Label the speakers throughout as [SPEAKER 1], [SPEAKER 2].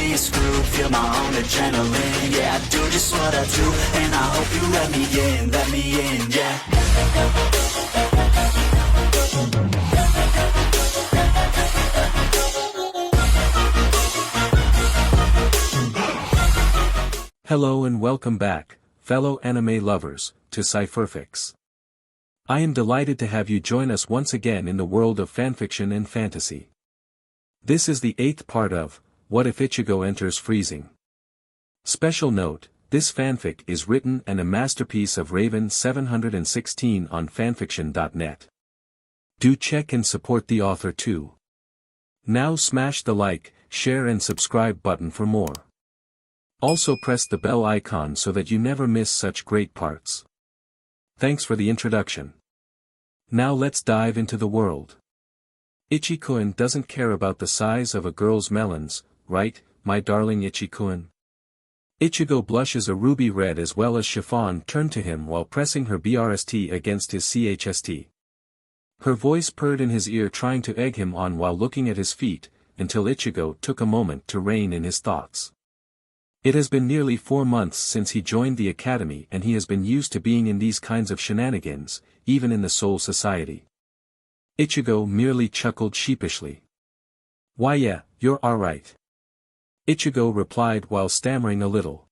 [SPEAKER 1] be screwed, feel my own adrenaline. Yeah, I do just what I do, and I hope you let me in, yeah.
[SPEAKER 2] Hello and welcome back, fellow anime lovers, to Cypherfics. I am delighted to have you join us once again in the world of fanfiction and fantasy. This is the 8th part of, What If Ichigo Enters Freezing? Special note, this fanfic is written and a masterpiece of Raven 716 on fanfiction.net. Do check and support the author too. Now smash the like, share and subscribe button for more. Also press the bell icon so that you never miss such great parts. Thanks for the introduction. Now let's dive into the world. Ichigo doesn't care about the size of a girl's melons, right, my darling Ichigo? Ichigo blushes a ruby red as well as Chiffon turned to him while pressing her BRST against his CHST. Her voice purred in his ear trying to egg him on while looking at his feet, until Ichigo took a moment to rein in his thoughts. It has been nearly 4 months since he joined the academy and he has been used to being in these kinds of shenanigans, even in the Soul Society. Ichigo merely chuckled sheepishly. Why yeah, you're alright. Ichigo replied while stammering a little.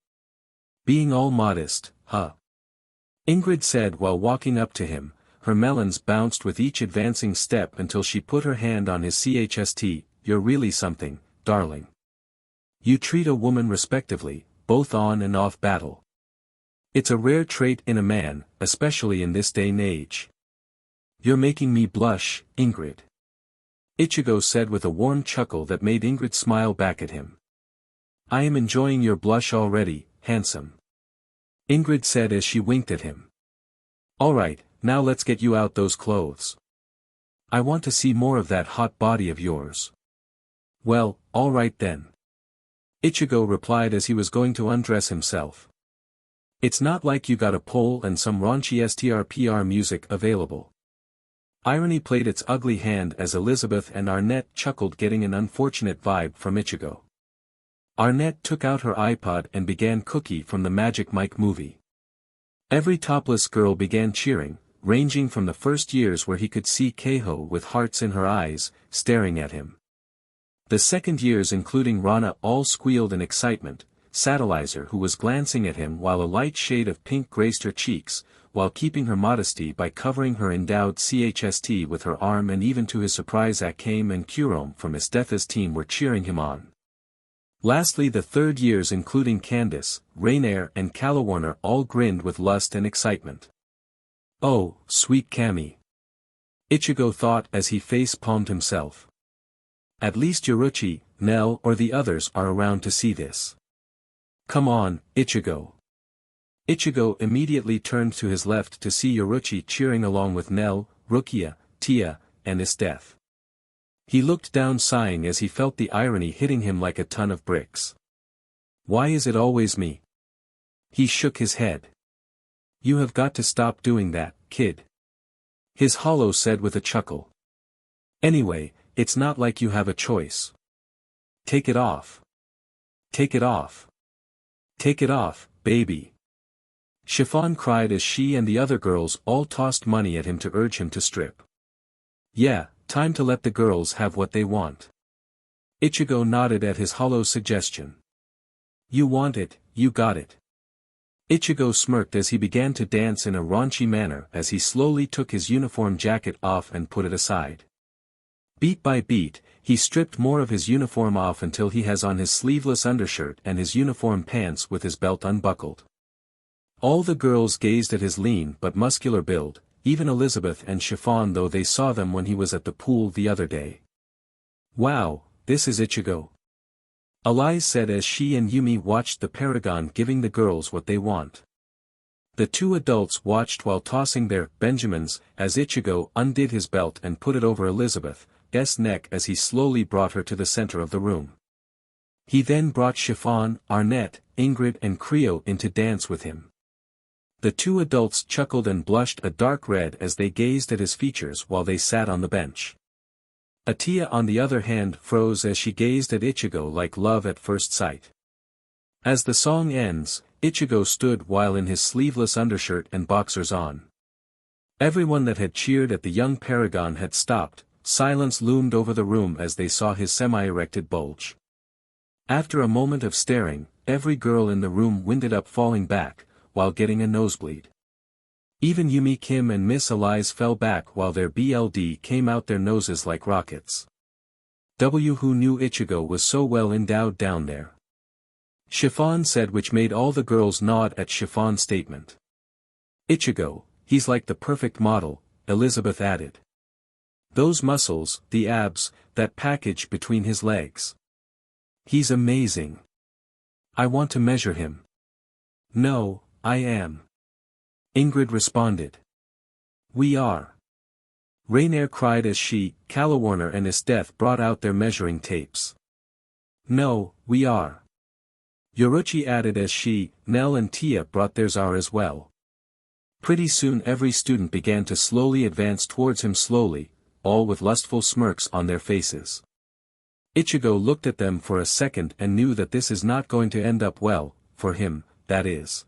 [SPEAKER 2] Being all modest, huh? Ingrid said while walking up to him, her melons bounced with each advancing step until she put her hand on his CHST, you're really something, darling. You treat a woman respectively, both on and off battle. It's a rare trait in a man, especially in this day and age. You're making me blush, Ingrid. Ichigo said with a warm chuckle that made Ingrid smile back at him. I am enjoying your blush already, handsome. Ingrid said as she winked at him. Alright, now let's get you out those clothes. I want to see more of that hot body of yours. Well, alright then. Ichigo replied as he was going to undress himself. It's not like you got a pole and some raunchy strpr music available. Irony played its ugly hand as Elizabeth and Arnett chuckled, getting an unfortunate vibe from Ichigo. Arnett took out her iPod and began Cookie from the Magic Mike movie. Every topless girl began cheering, ranging from the first years where he could see Keiho with hearts in her eyes, staring at him. The second years including Rana all squealed in excitement, Satellizer who was glancing at him while a light shade of pink graced her cheeks, while keeping her modesty by covering her endowed CHST with her arm, and even to his surprise Akame and Kurome from Esthetha's team were cheering him on. Lastly the third years including Candace, Rainier and Calla Warner all grinned with lust and excitement. Oh, sweet Cammy. Ichigo thought as he face-palmed himself. At least Yoruchi, Nell or the others are around to see this. Come on, Ichigo. Ichigo immediately turned to his left to see Yoruchi cheering along with Nell, Rukia, Tia, and Esteth. He looked down sighing as he felt the irony hitting him like a ton of bricks. Why is it always me? He shook his head. You have got to stop doing that, kid. His hollow said with a chuckle. Anyway, it's not like you have a choice. Take it off. Take it off. Take it off, baby. Chiffon cried as she and the other girls all tossed money at him to urge him to strip. Yeah, time to let the girls have what they want. Ichigo nodded at his hollow suggestion. You want it, you got it. Ichigo smirked as he began to dance in a raunchy manner as he slowly took his uniform jacket off and put it aside. Beat by beat, he stripped more of his uniform off until he has on his sleeveless undershirt and his uniform pants with his belt unbuckled. All the girls gazed at his lean but muscular build, even Elizabeth and Chiffon, though they saw them when he was at the pool the other day. Wow, this is Ichigo. Elise said as she and Yumi watched the paragon giving the girls what they want. The two adults watched while tossing their Benjamins as Ichigo undid his belt and put it over Elizabeth's neck as he slowly brought her to the center of the room. He then brought Chiffon, Arnett, Ingrid and Creo in to dance with him. The two adults chuckled and blushed a dark red as they gazed at his features while they sat on the bench. Atiya on the other hand froze as she gazed at Ichigo like love at first sight. As the song ends, Ichigo stood while in his sleeveless undershirt and boxers on. Everyone that had cheered at the young paragon had stopped, silence loomed over the room as they saw his semi-erected bulge. After a moment of staring, every girl in the room winded up falling back, while getting a nosebleed. Even Yumi Kim and Miss Elize fell back while their BLD came out their noses like rockets. Who knew Ichigo was so well endowed down there? Chiffon said, which made all the girls nod at Chiffon's statement. Ichigo, he's like the perfect model, Elizabeth added. Those muscles, the abs, that package between his legs. He's amazing. I want to measure him. No, I am. Ingrid responded. We are. Rainier cried as she, Calla Warner and Esteth brought out their measuring tapes. No, we are. Yoruchi added as she, Nell and Tia brought theirs are as well. Pretty soon every student began to slowly advance towards him slowly, all with lustful smirks on their faces. Ichigo looked at them for a second and knew that this is not going to end up well, for him, that is.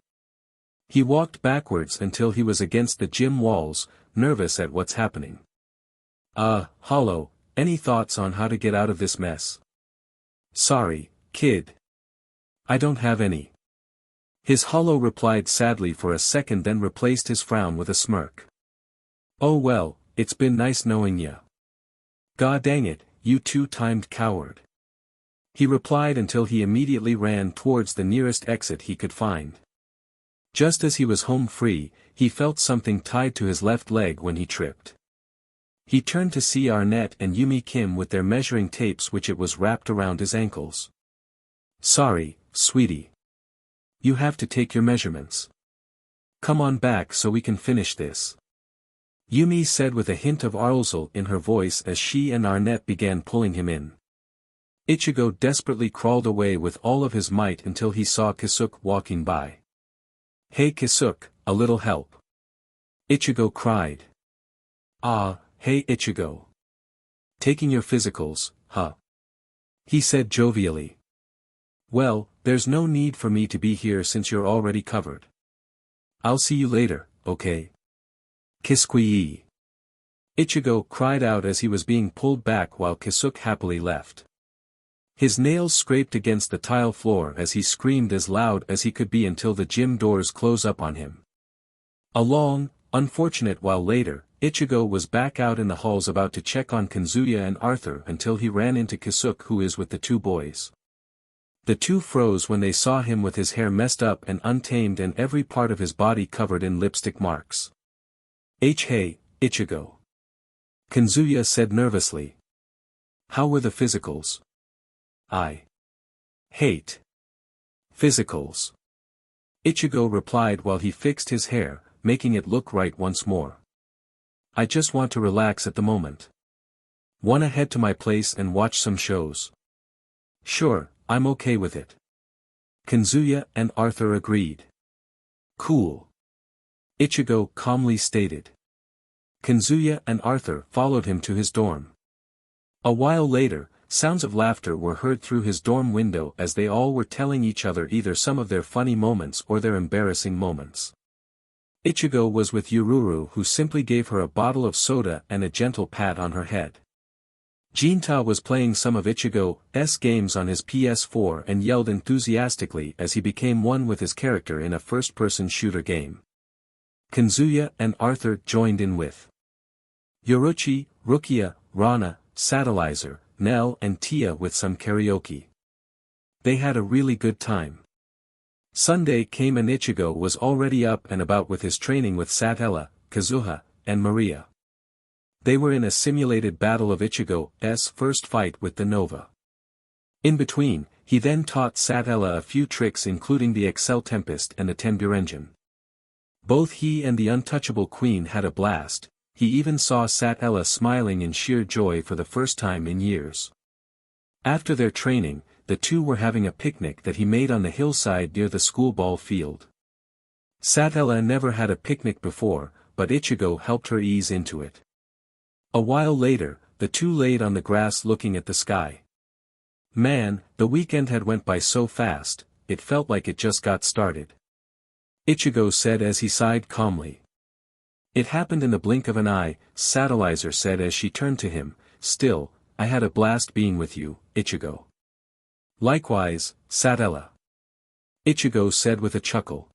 [SPEAKER 2] He walked backwards until he was against the gym walls, nervous at what's happening. Hollow, any thoughts on how to get out of this mess? Sorry, kid. I don't have any. His Hollow replied sadly for a second, then replaced his frown with a smirk. Oh well, it's been nice knowing ya. God dang it, you two-timed coward. He replied until he immediately ran towards the nearest exit he could find. Just as he was home free, he felt something tied to his left leg when he tripped. He turned to see Arnett and Yumi Kim with their measuring tapes, which it was wrapped around his ankles. Sorry, sweetie. You have to take your measurements. Come on back so we can finish this. Yumi said with a hint of arousal in her voice as she and Arnett began pulling him in. Ichigo desperately crawled away with all of his might until he saw Kisuke walking by. Hey Kisuke, a little help. Ichigo cried. Ah, hey Ichigo. Taking your physicals, huh? He said jovially. Well, there's no need for me to be here since you're already covered. I'll see you later, okay? Kisui. Ichigo cried out as he was being pulled back while Kisuke happily left. His nails scraped against the tile floor as he screamed as loud as he could be until the gym doors close up on him. A long, unfortunate while later, Ichigo was back out in the halls about to check on Kanzuya and Arthur until he ran into Kisuke, who is with the two boys. The two froze when they saw him with his hair messed up and untamed and every part of his body covered in lipstick marks. Hey, Ichigo. Kanzuya said nervously. How were the physicals? I hate physicals. Ichigo replied while he fixed his hair, making it look right once more. I just want to relax at the moment. Wanna head to my place and watch some shows? Sure, I'm okay with it. Kanzuya and Arthur agreed. Cool. Ichigo calmly stated. Kanzuya and Arthur followed him to his dorm. A while later, sounds of laughter were heard through his dorm window as they all were telling each other either some of their funny moments or their embarrassing moments. Ichigo was with Yururu, who simply gave her a bottle of soda and a gentle pat on her head. Jinta was playing some of Ichigo's games on his PS4 and yelled enthusiastically as he became one with his character in a first-person shooter game. Kanzuya and Arthur joined in with Yoruchi, Rukia, Rana, Satellizer, Nell and Tia with some karaoke. They had a really good time. Sunday came and Ichigo was already up and about with his training with Satella, Kazuha, and Maria. They were in a simulated battle of Ichigo's first fight with the Nova. In between, he then taught Satella a few tricks including the Excel Tempest and the Tenburenjin. Both he and the untouchable queen had a blast. He even saw Satella smiling in sheer joy for the first time in years. After their training, the two were having a picnic that he made on the hillside near the school ball field. Satella never had a picnic before, but Ichigo helped her ease into it. A while later, the two laid on the grass looking at the sky. Man, the weekend had went by so fast, it felt like it just got started. Ichigo said as he sighed calmly. It happened in the blink of an eye, Satellizer said as she turned to him. Still, I had a blast being with you, Ichigo. Likewise, Satella. Ichigo said with a chuckle.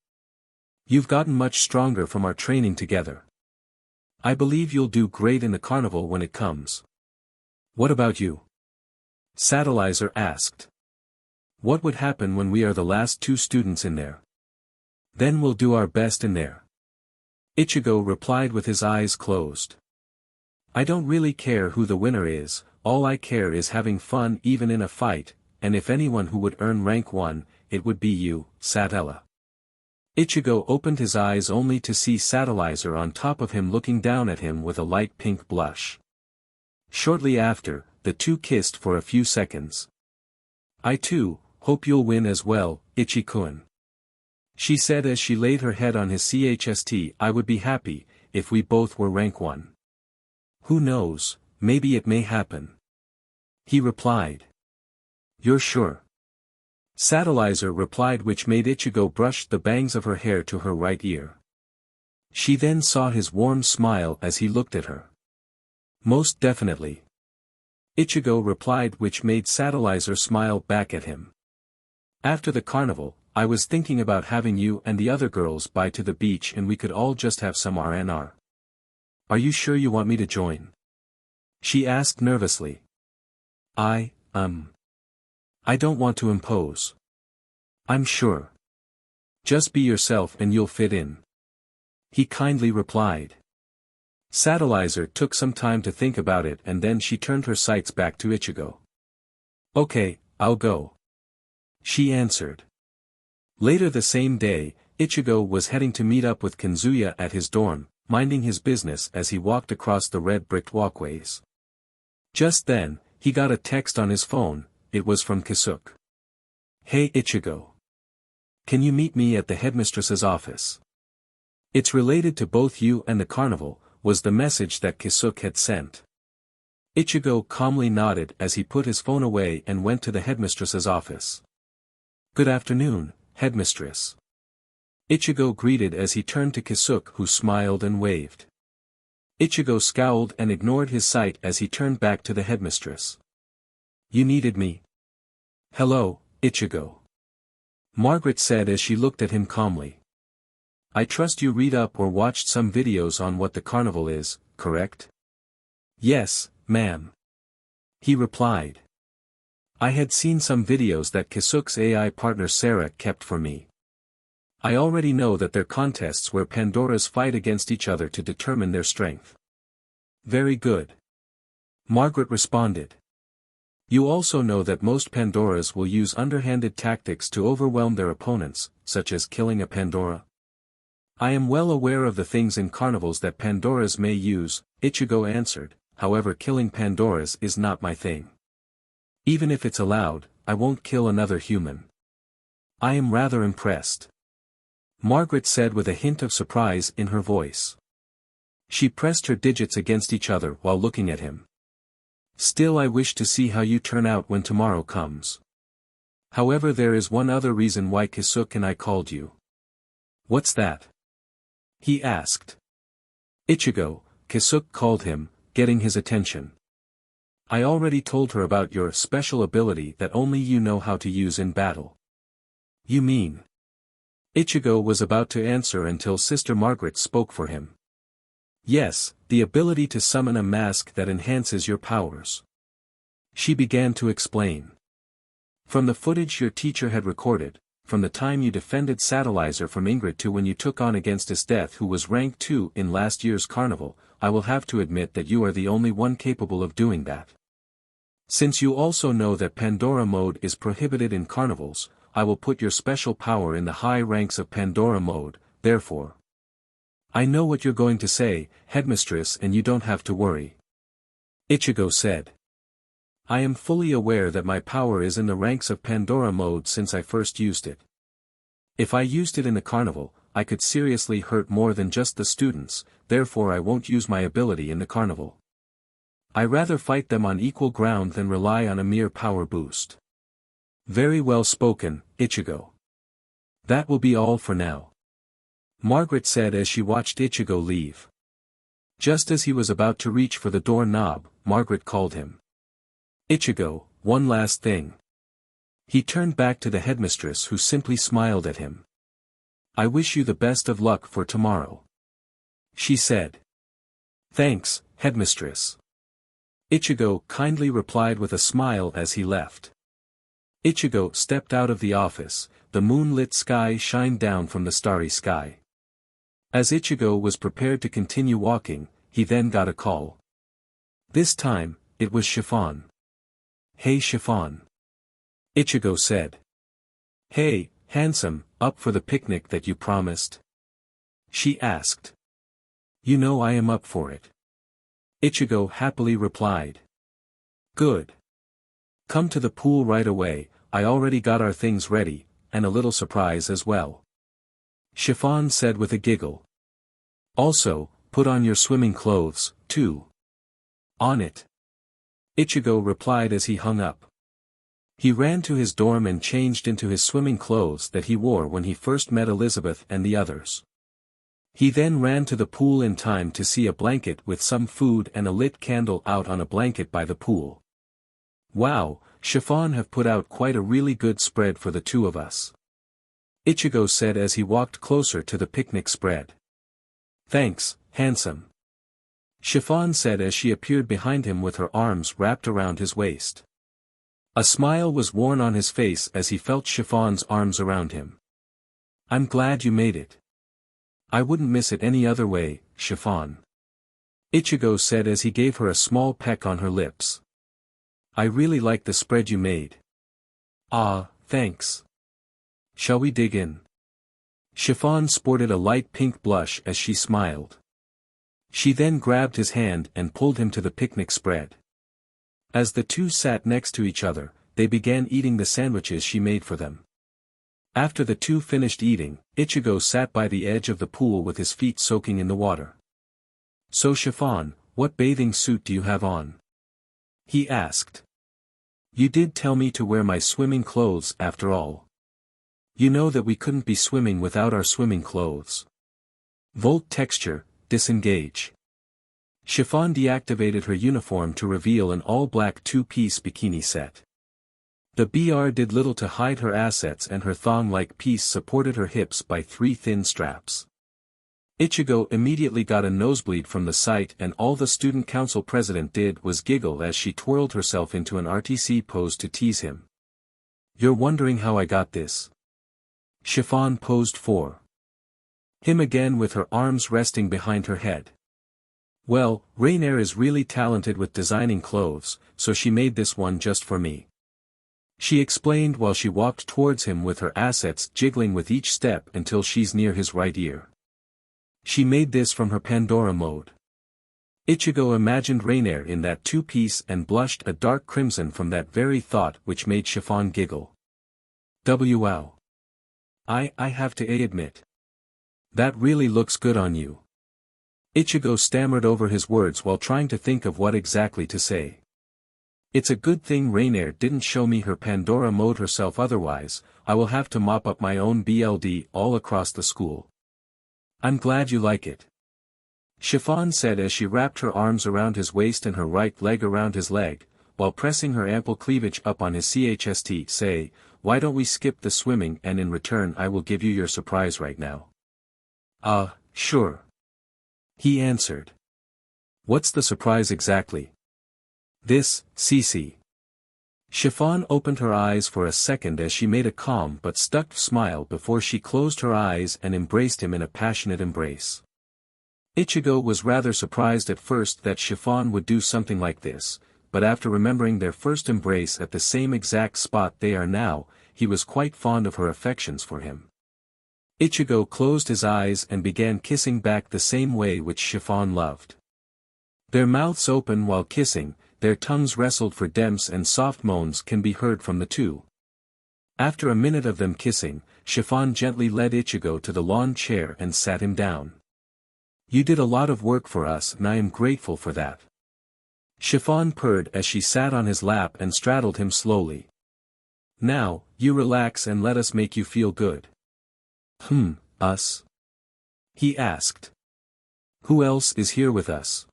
[SPEAKER 2] You've gotten much stronger from our training together. I believe you'll do great in the carnival when it comes. What about you? Satellizer asked. What would happen when we are the last two students in there? Then we'll do our best in there. Ichigo replied with his eyes closed. I don't really care who the winner is, all I care is having fun even in a fight, and if anyone who would earn rank 1, it would be you, Satella. Ichigo opened his eyes only to see Satellizer on top of him looking down at him with a light pink blush. Shortly after, the two kissed for a few seconds. I too, hope you'll win as well, Ichi-kun. She said as she laid her head on his chest. I would be happy, if we both were rank 1. Who knows, maybe it may happen. He replied. You're sure? Satellizer replied, which made Ichigo brush the bangs of her hair to her right ear. She then saw his warm smile as he looked at her. Most definitely. Ichigo replied, which made Satellizer smile back at him. After the carnival, I was thinking about having you and the other girls by to the beach and we could all just have some R&R. Are you sure you want me to join? She asked nervously. I don't want to impose. I'm sure. Just be yourself and you'll fit in. He kindly replied. Satellizer took some time to think about it and then she turned her sights back to Ichigo. Okay, I'll go. She answered. Later the same day, Ichigo was heading to meet up with Kanzuya at his dorm, minding his business as he walked across the red bricked walkways. Just then, he got a text on his phone. It was from Kisuke. Hey Ichigo. Can you meet me at the headmistress's office? It's related to both you and the carnival, was the message that Kisuke had sent. Ichigo calmly nodded as he put his phone away and went to the headmistress's office. Good afternoon, headmistress. Ichigo greeted as he turned to Kisuke, who smiled and waved. Ichigo scowled and ignored his sight as he turned back to the headmistress. You needed me? Hello, Ichigo. Margaret said as she looked at him calmly. I trust you read up or watched some videos on what the carnival is, correct? Yes, ma'am. He replied. I had seen some videos that Kisuke's AI partner Sarah kept for me. I already know that they're contests where Pandoras fight against each other to determine their strength. Very good. Margaret responded. You also know that most Pandoras will use underhanded tactics to overwhelm their opponents, such as killing a Pandora. I am well aware of the things in carnivals that Pandoras may use, Ichigo answered, however killing Pandoras is not my thing. Even if it's allowed, I won't kill another human. I am rather impressed. Margaret said with a hint of surprise in her voice. She pressed her digits against each other while looking at him. Still, I wish to see how you turn out when tomorrow comes. However, there is one other reason why Kisuke and I called you. What's that? He asked. Ichigo, Kisuke called him, getting his attention. I already told her about your special ability that only you know how to use in battle. You mean? Ichigo was about to answer until Sister Margaret spoke for him. Yes, the ability to summon a mask that enhances your powers. She began to explain. From the footage your teacher had recorded, from the time you defended Satellizer from Ingrid to when you took on against Death, who was rank 2 in last year's carnival, I will have to admit that you are the only one capable of doing that. Since you also know that Pandora mode is prohibited in carnivals, I will put your special power in the high ranks of Pandora mode, therefore. I know what you're going to say, headmistress, and you don't have to worry. Ichigo said. I am fully aware that my power is in the ranks of Pandora mode since I first used it. If I used it in the carnival, I could seriously hurt more than just the students, therefore I won't use my ability in the carnival. I rather fight them on equal ground than rely on a mere power boost. Very well spoken, Ichigo. That will be all for now. Margaret said as she watched Ichigo leave. Just as he was about to reach for the door knob, Margaret called him. Ichigo, one last thing. He turned back to the headmistress who simply smiled at him. I wish you the best of luck for tomorrow. She said. Thanks, headmistress. Ichigo kindly replied with a smile as he left. Ichigo stepped out of the office, the moonlit sky shined down from the starry sky. As Ichigo was prepared to continue walking, he then got a call. This time, it was Chiffon. Hey Chiffon. Ichigo said. Hey, handsome, up for the picnic that you promised? She asked. You know I am up for it. Ichigo happily replied. Good. Come to the pool right away, I already got our things ready, and a little surprise as well. Chiffon said with a giggle. Also, put on your swimming clothes, too. On it. Ichigo replied as he hung up. He ran to his dorm and changed into his swimming clothes that he wore when he first met Elizabeth and the others. He then ran to the pool in time to see a blanket with some food and a lit candle out on a blanket by the pool. Wow, Chiffon have put out quite a really good spread for the two of us. Ichigo said as he walked closer to the picnic spread. Thanks, handsome. Chiffon said as she appeared behind him with her arms wrapped around his waist. A smile was worn on his face as he felt Chiffon's arms around him. I'm glad you made it. I wouldn't miss it any other way, Chiffon. Ichigo said as he gave her a small peck on her lips. I really like the spread you made. Ah, thanks. Shall we dig in? Chiffon sported a light pink blush as she smiled. She then grabbed his hand and pulled him to the picnic spread. As the two sat next to each other, they began eating the sandwiches she made for them. After the two finished eating, Ichigo sat by the edge of the pool with his feet soaking in the water. So Chiffon, what bathing suit do you have on? He asked. You did tell me to wear my swimming clothes after all. You know that we couldn't be swimming without our swimming clothes. Volt texture, disengage. Chiffon deactivated her uniform to reveal an all-black two-piece bikini set. The BR did little to hide her assets and her thong-like piece supported her hips by 3 thin straps. Ichigo immediately got a nosebleed from the sight and all the student council president did was giggle as she twirled herself into an RTC pose to tease him. You're wondering how I got this? Chiffon posed for him again with her arms resting behind her head. Well, Rainier is really talented with designing clothes, so she made this one just for me. She explained while she walked towards him with her assets jiggling with each step until she's near his right ear. She made this from her Pandora mode. Ichigo imagined Rainier in that two-piece and blushed a dark crimson from that very thought which made Chiffon giggle. Wow. I have to admit. That really looks good on you. Ichigo stammered over his words while trying to think of what exactly to say. It's a good thing Rainier didn't show me her Pandora mode herself, otherwise, I will have to mop up my own BLD all across the school. I'm glad you like it. Chiffon said as she wrapped her arms around his waist and her right leg around his leg, while pressing her ample cleavage up on his chest. Say, why don't we skip the swimming and in return I will give you your surprise right now. Sure. He answered. What's the surprise exactly? This, Cece. Chiffon opened her eyes for a second as she made a calm but stuck smile before she closed her eyes and embraced him in a passionate embrace. Ichigo was rather surprised at first that Chiffon would do something like this, but after remembering their first embrace at the same exact spot they are now, he was quite fond of her affections for him. Ichigo closed his eyes and began kissing back the same way which Chiffon loved. Their mouths open while kissing, their tongues wrestled for demps and soft moans can be heard from the two. After a minute of them kissing, Chiffon gently led Ichigo to the lawn chair and sat him down. You did a lot of work for us and I am grateful for that. Chiffon purred as she sat on his lap and straddled him slowly. Now, you relax and let us make you feel good. Us? He asked. Who else is here with us?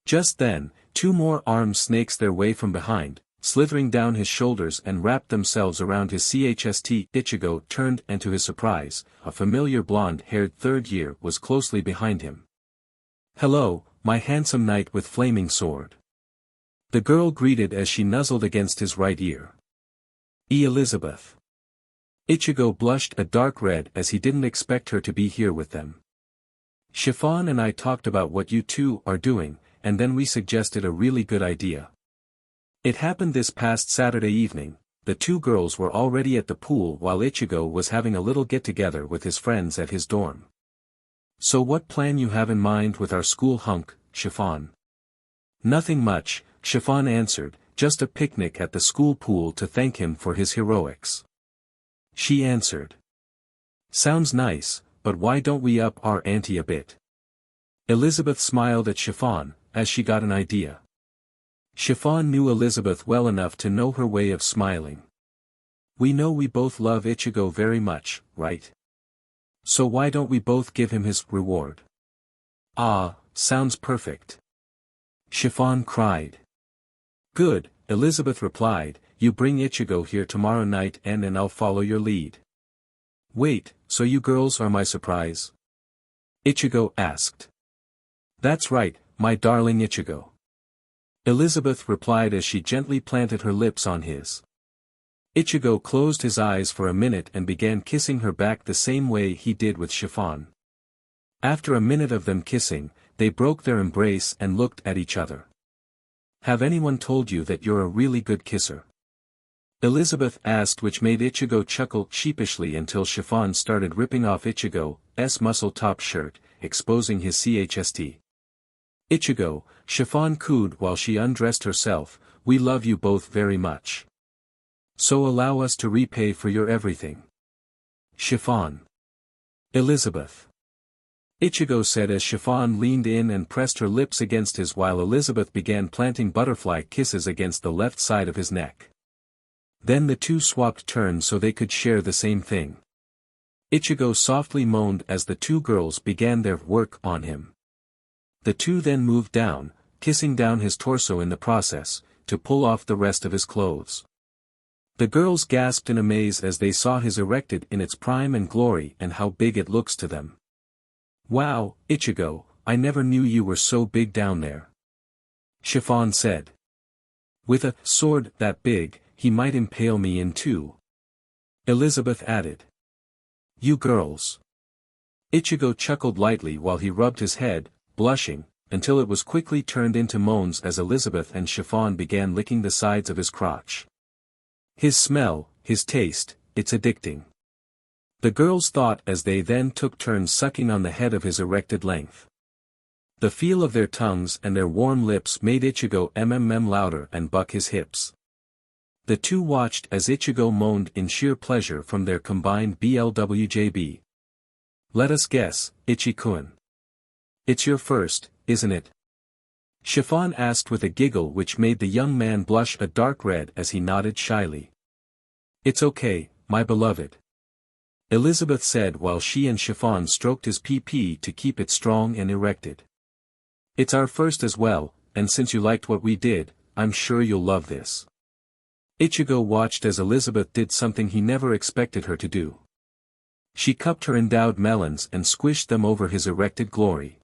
[SPEAKER 2] Just then, two more arms snaked their way from behind, slithering down his shoulders and wrapped themselves around his chest. Ichigo turned and to his surprise, a familiar blonde-haired third year was closely behind him. Hello, my handsome knight with flaming sword. The girl greeted as she nuzzled against his right ear. Elizabeth. Ichigo blushed a dark red as he didn't expect her to be here with them. Chiffon and I talked about what you two are doing, and then we suggested a really good idea. It happened this past Saturday evening. The two girls were already at the pool while Ichigo was having a little get-together with his friends at his dorm. So what plan you have in mind with our school hunk, Chiffon? Nothing much, Chiffon answered, just a picnic at the school pool to thank him for his heroics. She answered. Sounds nice, but why don't we up our ante a bit? Elizabeth smiled at Chiffon, as she got an idea. Chiffon knew Elizabeth well enough to know her way of smiling. We know we both love Ichigo very much, right? So why don't we both give him his reward? Ah, sounds perfect. Chiffon cried. Good, Elizabeth replied, you bring Ichigo here tomorrow night and I'll follow your lead. Wait, so you girls are my surprise? Ichigo asked. That's right, my darling Ichigo. Elizabeth replied as she gently planted her lips on his. Ichigo closed his eyes for a minute and began kissing her back the same way he did with Chiffon. After a minute of them kissing, they broke their embrace and looked at each other. Have anyone told you that you're a really good kisser? Elizabeth asked, which made Ichigo chuckle sheepishly until Chiffon started ripping off Ichigo's muscle top shirt, exposing his chest. Ichigo, Chiffon cooed while she undressed herself, we love you both very much. So allow us to repay for your everything. Chiffon. Elizabeth. Ichigo said as Chiffon leaned in and pressed her lips against his while Elizabeth began planting butterfly kisses against the left side of his neck. Then the two swapped turns so they could share the same thing. Ichigo softly moaned as the two girls began their work on him. The two then moved down, kissing down his torso in the process, to pull off the rest of his clothes. The girls gasped in amaze as they saw his erected in its prime and glory and how big it looks to them. Wow, Ichigo, I never knew you were so big down there. Chiffon said. With a sword that big, he might impale me in two. Elizabeth added. You girls. Ichigo chuckled lightly while he rubbed his head, blushing, until it was quickly turned into moans as Elizabeth and Chiffon began licking the sides of his crotch. His smell, his taste, it's addicting. The girls thought as they then took turns sucking on the head of his erected length. The feel of their tongues and their warm lips made Ichigo louder and buck his hips. The two watched as Ichigo moaned in sheer pleasure from their combined BLWJB. Let us guess, Ichi-kun. It's your first, isn't it? Chiffon asked with a giggle which made the young man blush a dark red as he nodded shyly. It's okay, my beloved. Elizabeth said while she and Chiffon stroked his PP to keep it strong and erected. It's our first as well, and since you liked what we did, I'm sure you'll love this. Ichigo watched as Elizabeth did something he never expected her to do. She cupped her endowed melons and squished them over his erected glory.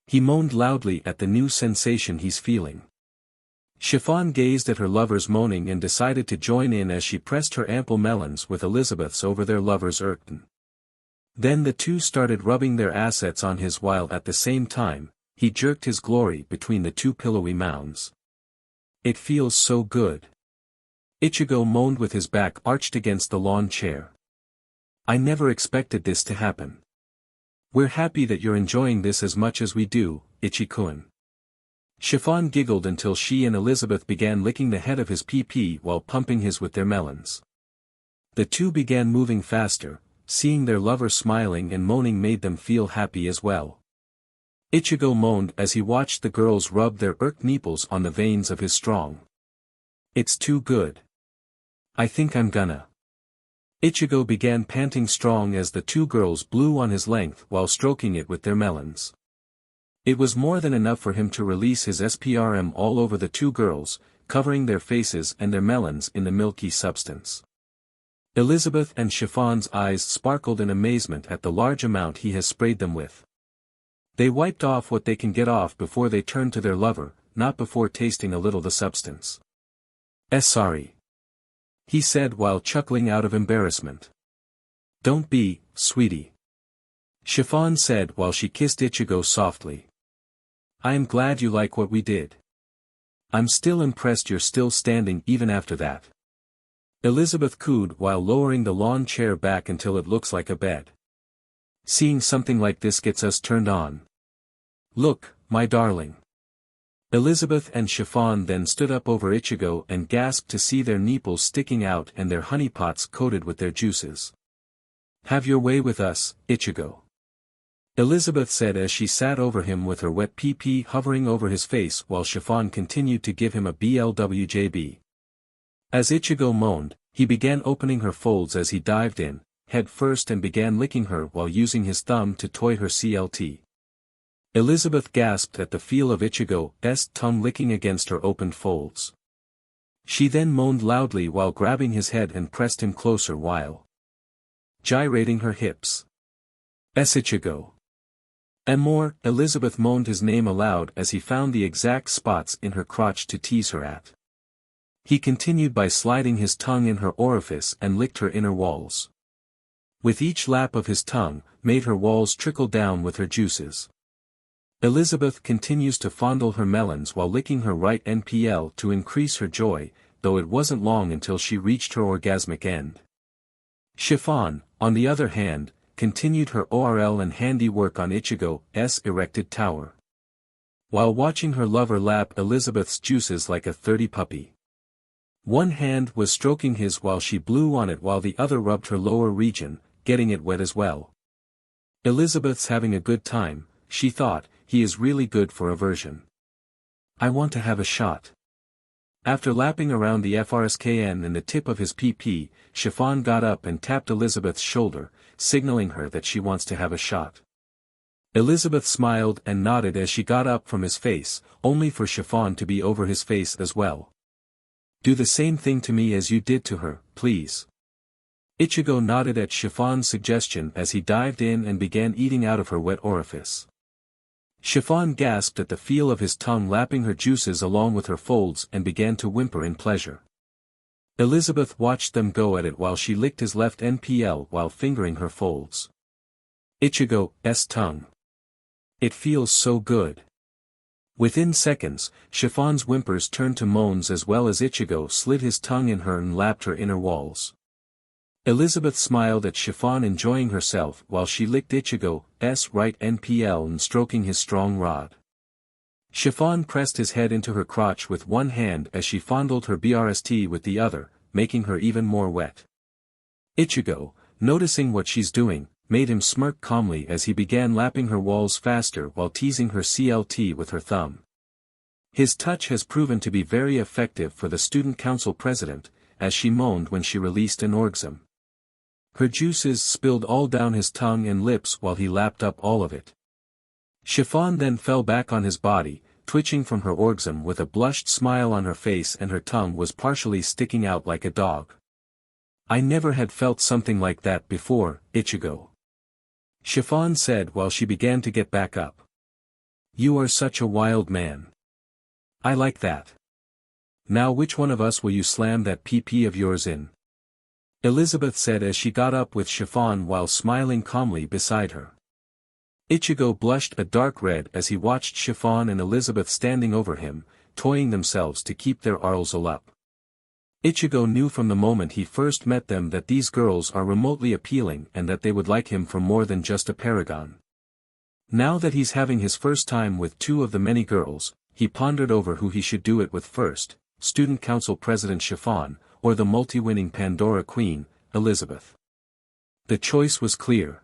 [SPEAKER 2] He moaned loudly at the new sensation he's feeling. Chiffon gazed at her lover's moaning and decided to join in as she pressed her ample melons with Elizabeth's over their lover's urkin. Then the two started rubbing their assets on his while at the same time, he jerked his glory between the two pillowy mounds. It feels so good. Ichigo moaned with his back arched against the lawn chair. I never expected this to happen. We're happy that you're enjoying this as much as we do, Ichi-kun. Chiffon giggled until she and Elizabeth began licking the head of his PP while pumping his with their melons. The two began moving faster, seeing their lover smiling and moaning made them feel happy as well. Ichigo moaned as he watched the girls rub their irked nipples on the veins of his strong. It's too good. I think I'm gonna. Ichigo began panting strong as the two girls blew on his length while stroking it with their melons. It was more than enough for him to release his SPRM all over the two girls, covering their faces and their melons in the milky substance. Elizabeth and Chiffon's eyes sparkled in amazement at the large amount he has sprayed them with. They wiped off what they can get off before they turn to their lover, not before tasting a little the substance. Sorry. He said while chuckling out of embarrassment. Don't be, sweetie. Chiffon said while she kissed Ichigo softly. I am glad you like what we did. I'm still impressed you're still standing even after that. Elizabeth cooed while lowering the lawn chair back until it looks like a bed. Seeing something like this gets us turned on. Look, my darling. Elizabeth and Chiffon then stood up over Ichigo and gasped to see their nipples sticking out and their honeypots coated with their juices. Have your way with us, Ichigo. Elizabeth said as she sat over him with her wet pee-pee hovering over his face while Chiffon continued to give him a BLWJB. As Ichigo moaned, he began opening her folds as he dived in, head first and began licking her while using his thumb to toy her CLT. Elizabeth gasped at the feel of Ichigo's tongue licking against her opened folds. She then moaned loudly while grabbing his head and pressed him closer while gyrating her hips. Ichigo. And more, Elizabeth moaned his name aloud as he found the exact spots in her crotch to tease her at. He continued by sliding his tongue in her orifice and licked her inner walls. With each lap of his tongue, made her walls trickle down with her juices. Elizabeth continues to fondle her melons while licking her right NPL to increase her joy, though it wasn't long until she reached her orgasmic end. Chiffon, on the other hand, continued her ORL and handiwork on Ichigo's erected tower. While watching her lover lap Elizabeth's juices like a 30 puppy. One hand was stroking his while she blew on it while the other rubbed her lower region, getting it wet as well. Elizabeth's having a good time, she thought, he is really good for aversion. I want to have a shot. After lapping around the FRSKN and the tip of his PP, Chiffon got up and tapped Elizabeth's shoulder, signaling her that she wants to have a shot. Elizabeth smiled and nodded as she got up from his face, only for Chiffon to be over his face as well. Do the same thing to me as you did to her, please. Ichigo nodded at Chiffon's suggestion as he dived in and began eating out of her wet orifice. Chiffon gasped at the feel of his tongue lapping her juices along with her folds and began to whimper in pleasure. Elizabeth watched them go at it while she licked his left NPL while fingering her folds. Ichigo's tongue. It feels so good. Within seconds, Chiffon's whimpers turned to moans as well as Ichigo slid his tongue in her and lapped her inner walls. Elizabeth smiled at Chiffon enjoying herself while she licked Ichigo's right NPL and stroking his strong rod. Chiffon pressed his head into her crotch with one hand as she fondled her BRST with the other, making her even more wet. Ichigo, noticing what she's doing, made him smirk calmly as he began lapping her walls faster while teasing her CLT with her thumb. His touch has proven to be very effective for the student council president, as she moaned when she released an orgasm. Her juices spilled all down his tongue and lips while he lapped up all of it. Chiffon then fell back on his body, twitching from her orgasm with a blushed smile on her face and her tongue was partially sticking out like a dog. I never had felt something like that before, Ichigo. Chiffon said while she began to get back up. You are such a wild man. I like that. Now which one of us will you slam that PP of yours in? Elizabeth said as she got up with Chiffon while smiling calmly beside her. Ichigo blushed a dark red as he watched Chiffon and Elizabeth standing over him, toying themselves to keep their arousal up. Ichigo knew from the moment he first met them that these girls are remotely appealing and that they would like him for more than just a paragon. Now that he's having his first time with two of the many girls, he pondered over who he should do it with first, Student Council President Chiffon, or the multi-winning Pandora Queen, Elizabeth. The choice was clear.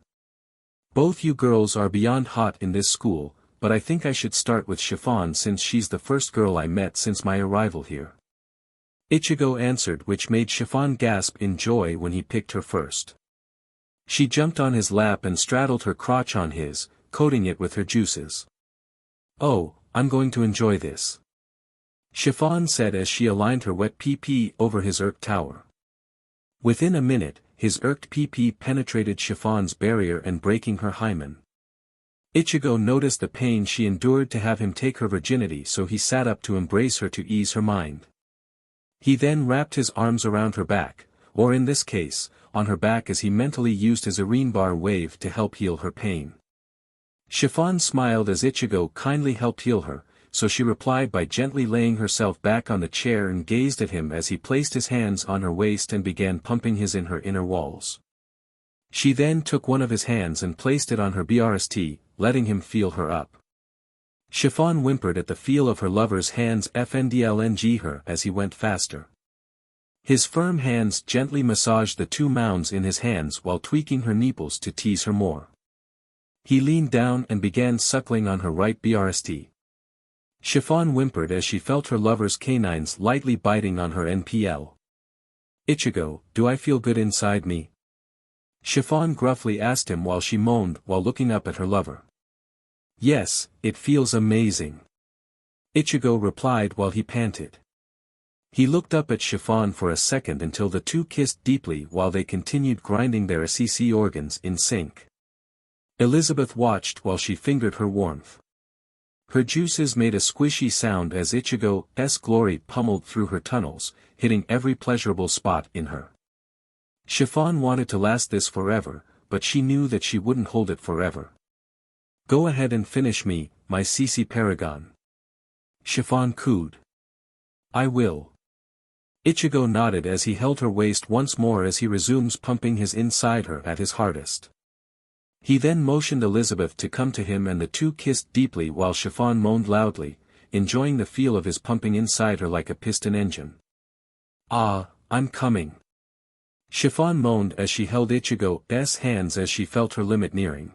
[SPEAKER 2] Both you girls are beyond hot in this school, but I think I should start with Chiffon since she's the first girl I met since my arrival here. Ichigo answered, which made Chiffon gasp in joy when he picked her first. She jumped on his lap and straddled her crotch on his, coating it with her juices. "Oh, I'm going to enjoy this," Chiffon said as she aligned her wet pee-pee over his irked tower. Within a minute, his irked pee-pee penetrated Chiffon's barrier and breaking her hymen. Ichigo noticed the pain she endured to have him take her virginity, so he sat up to embrace her to ease her mind. He then wrapped his arms around her back, or in this case, on her back, as he mentally used his bar wave to help heal her pain. Chiffon smiled as Ichigo kindly helped heal her, so she replied by gently laying herself back on the chair and gazed at him as he placed his hands on her waist and began pumping his in her inner walls. She then took one of his hands and placed it on her breast, letting him feel her up. Chiffon whimpered at the feel of her lover's hands fndlng her as he went faster. His firm hands gently massaged the two mounds in his hands while tweaking her nipples to tease her more. He leaned down and began suckling on her right breast. Chiffon whimpered as she felt her lover's canines lightly biting on her NPL. "Ichigo, do I feel good inside me?" Chiffon gruffly asked him while she moaned while looking up at her lover. "Yes, it feels amazing," Ichigo replied while he panted. He looked up at Chiffon for a second until the two kissed deeply while they continued grinding their SEC organs in sync. Elizabeth watched while she fingered her warmth. Her juices made a squishy sound as Ichigo's glory pummeled through her tunnels, hitting every pleasurable spot in her. Chiffon wanted to last this forever, but she knew that she wouldn't hold it forever. "Go ahead and finish me, my CC paragon," Chiffon cooed. "I will." Ichigo nodded as he held her waist once more as he resumes pumping his inside her at his hardest. He then motioned Elizabeth to come to him and the two kissed deeply while Chiffon moaned loudly, enjoying the feel of his pumping inside her like a piston engine. "Ah, I'm coming," Chiffon moaned as she held Ichigo's hands as she felt her limit nearing.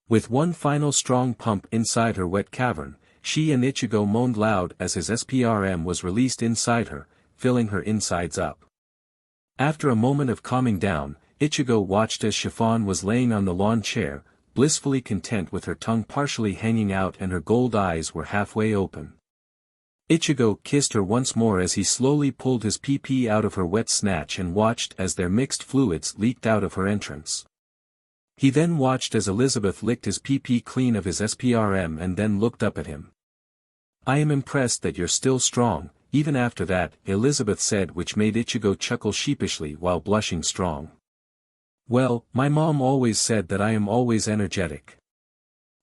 [SPEAKER 2] With one final strong pump inside her wet cavern, she and Ichigo moaned loud as his SPRM was released inside her, filling her insides up. After a moment of calming down, Ichigo watched as Chiffon was laying on the lawn chair, blissfully content with her tongue partially hanging out and her gold eyes were halfway open. Ichigo kissed her once more as he slowly pulled his pee-pee out of her wet snatch and watched as their mixed fluids leaked out of her entrance. He then watched as Elizabeth licked his pee-pee clean of his SPRM and then looked up at him. "I am impressed that you're still strong, even after that," Elizabeth said, which made Ichigo chuckle sheepishly while blushing strong. "Well, my mom always said that I am always energetic,"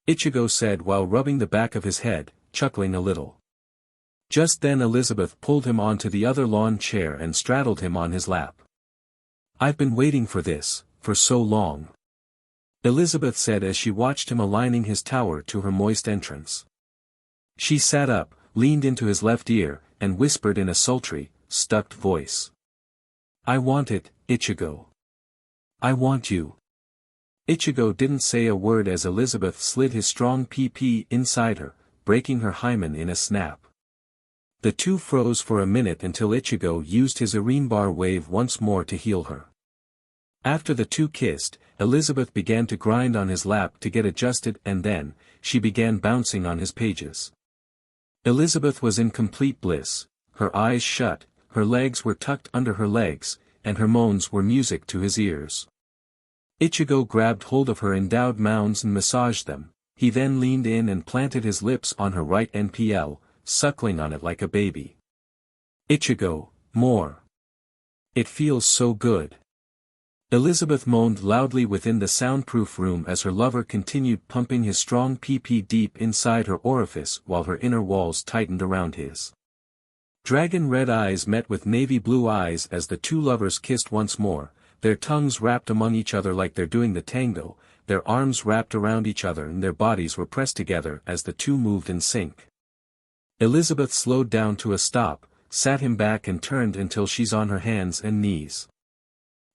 [SPEAKER 2] Ichigo said while rubbing the back of his head, chuckling a little. Just then Elizabeth pulled him onto the other lawn chair and straddled him on his lap. "I've been waiting for this, for so long," Elizabeth said as she watched him aligning his tower to her moist entrance. She sat up, leaned into his left ear, and whispered in a sultry, stuck voice. "I want it, Ichigo. I want you." Ichigo didn't say a word as Elizabeth slid his strong pee-pee inside her, breaking her hymen in a snap. The two froze for a minute until Ichigo used his bar wave once more to heal her. After the two kissed, Elizabeth began to grind on his lap to get adjusted and then, she began bouncing on his pages. Elizabeth was in complete bliss, her eyes shut, her legs were tucked under her legs, and her moans were music to his ears. Ichigo grabbed hold of her endowed mounds and massaged them, he then leaned in and planted his lips on her right NPL, suckling on it like a baby. "Ichigo, more. It feels so good." Elizabeth moaned loudly within the soundproof room as her lover continued pumping his strong pee-pee deep inside her orifice while her inner walls tightened around his. Dragon red eyes met with navy blue eyes as the two lovers kissed once more, their tongues wrapped among each other like they're doing the tango, their arms wrapped around each other and their bodies were pressed together as the two moved in sync. Elizabeth slowed down to a stop, sat him back and turned until she's on her hands and knees.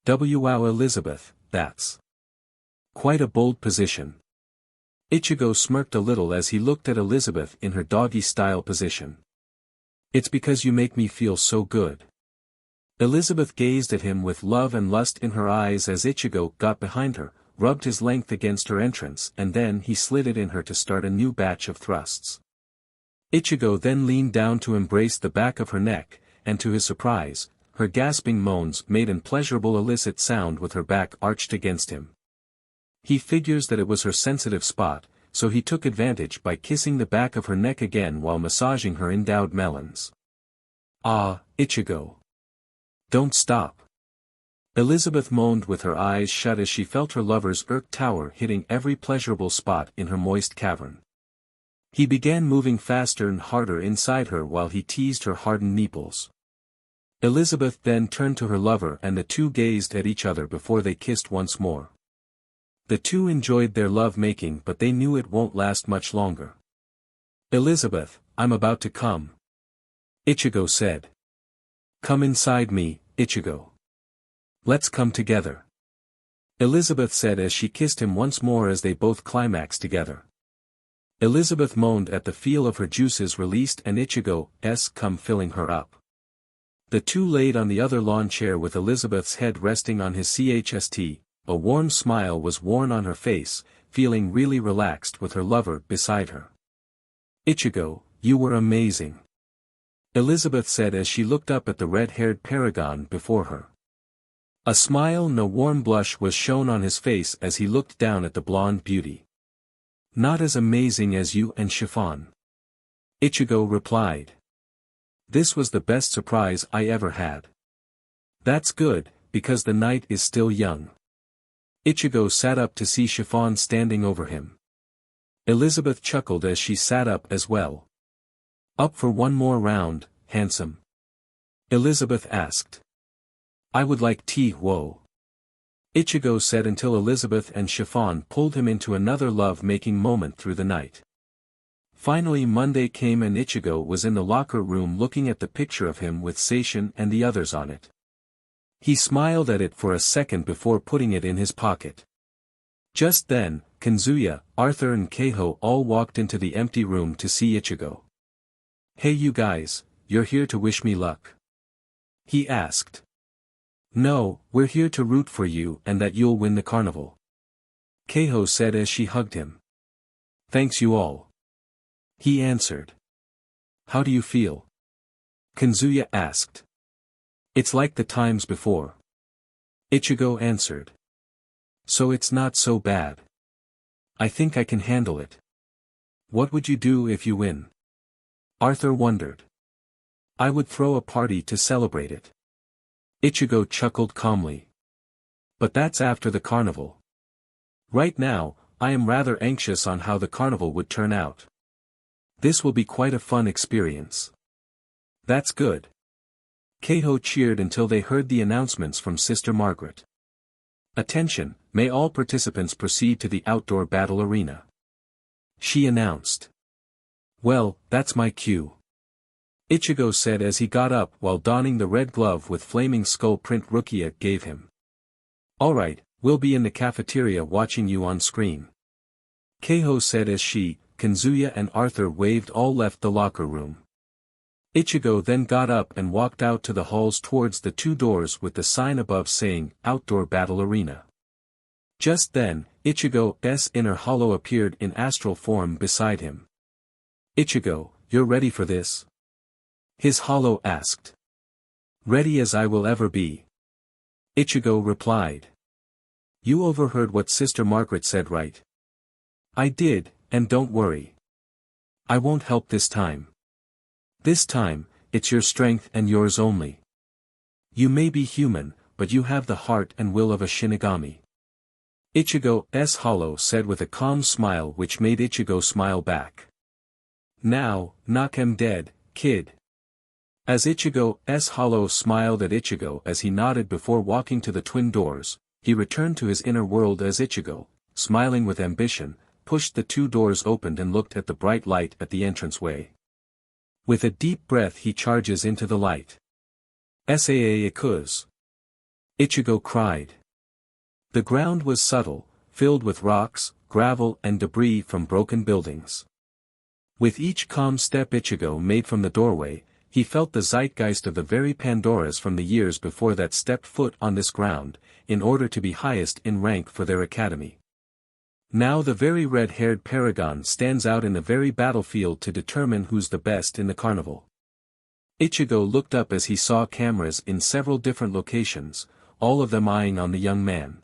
[SPEAKER 2] Wow, Elizabeth, that's quite a bold position." Ichigo smirked a little as he looked at Elizabeth in her doggy-style position. It's because you make me feel so good. Elizabeth gazed at him with love and lust in her eyes as Ichigo got behind her, rubbed his length against her entrance and then he slid it in her to start a new batch of thrusts. Ichigo then leaned down to embrace the back of her neck, and to his surprise, her gasping moans made an pleasurable illicit sound with her back arched against him. He figures that it was her sensitive spot, so he took advantage by kissing the back of her neck again while massaging her endowed melons. Ah, Ichigo. Don't stop. Elizabeth moaned with her eyes shut as she felt her lover's irk tower hitting every pleasurable spot in her moist cavern. He began moving faster and harder inside her while he teased her hardened nipples. Elizabeth then turned to her lover and the two gazed at each other before they kissed once more. The two enjoyed their love-making but they knew it won't last much longer. Elizabeth, I'm about to come. Ichigo said. Come inside me, Ichigo. Let's come together. Elizabeth said as she kissed him once more as they both climaxed together. Elizabeth moaned at the feel of her juices released and Ichigo's cum filling her up. The two laid on the other lawn chair with Elizabeth's head resting on his chest. A warm smile was worn on her face, feeling really relaxed with her lover beside her. Ichigo, you were amazing. Elizabeth said as she looked up at the red-haired paragon before her. A smile and a warm blush was shown on his face as he looked down at the blonde beauty. Not as amazing as you and Chiffon. Ichigo replied. This was the best surprise I ever had. That's good, because the night is still young. Ichigo sat up to see Chiffon standing over him. Elizabeth chuckled as she sat up as well. Up for one more round, handsome? Elizabeth asked. I would like tea, whoa. Ichigo said until Elizabeth and Chiffon pulled him into another love-making moment through the night. Finally Monday came and Ichigo was in the locker room looking at the picture of him with Seishin and the others on it. He smiled at it for a second before putting it in his pocket. Just then, Kanzuya, Arthur and Keiho all walked into the empty room to see Ichigo. Hey you guys, you're here to wish me luck? He asked. No, we're here to root for you and that you'll win the carnival. Keiho said as she hugged him. Thanks you all. He answered. How do you feel? Kanzuya asked. It's like the times before. Ichigo answered. So it's not so bad. I think I can handle it. What would you do if you win? Arthur wondered. I would throw a party to celebrate it. Ichigo chuckled calmly. But that's after the carnival. Right now, I am rather anxious on how the carnival would turn out. This will be quite a fun experience. That's good. Keiho cheered until they heard the announcements from Sister Margaret. Attention, may all participants proceed to the outdoor battle arena. She announced. Well, that's my cue. Ichigo said as he got up while donning the red glove with flaming skull print Rukia gave him. Alright, we'll be in the cafeteria watching you on screen. Keiho said as she, Kanzuya and Arthur waved all left the locker room. Ichigo then got up and walked out to the halls towards the two doors with the sign above saying, Outdoor Battle Arena. Just then, Ichigo's inner hollow appeared in astral form beside him. Ichigo, you're ready for this? His hollow asked. Ready as I will ever be. Ichigo replied. You overheard what Sister Margaret said, right? I did, and don't worry. I won't help this time. This time, it's your strength and yours only. You may be human, but you have the heart and will of a Shinigami. Ichigo's hollow said with a calm smile which made Ichigo smile back. Now, knock him dead, kid. As Ichigo's hollow smiled at Ichigo as he nodded before walking to the twin doors, he returned to his inner world as Ichigo, smiling with ambition, pushed the two doors open and looked at the bright light at the entranceway. With a deep breath he charges into the light. Saa Ikuz. Ichigo cried. The ground was subtle, filled with rocks, gravel and debris from broken buildings. With each calm step Ichigo made from the doorway, he felt the zeitgeist of the very Pandoras from the years before that stepped foot on this ground, in order to be highest in rank for their academy. Now the very red-haired paragon stands out in the very battlefield to determine who's the best in the carnival. Ichigo looked up as he saw cameras in several different locations, all of them eyeing on the young man.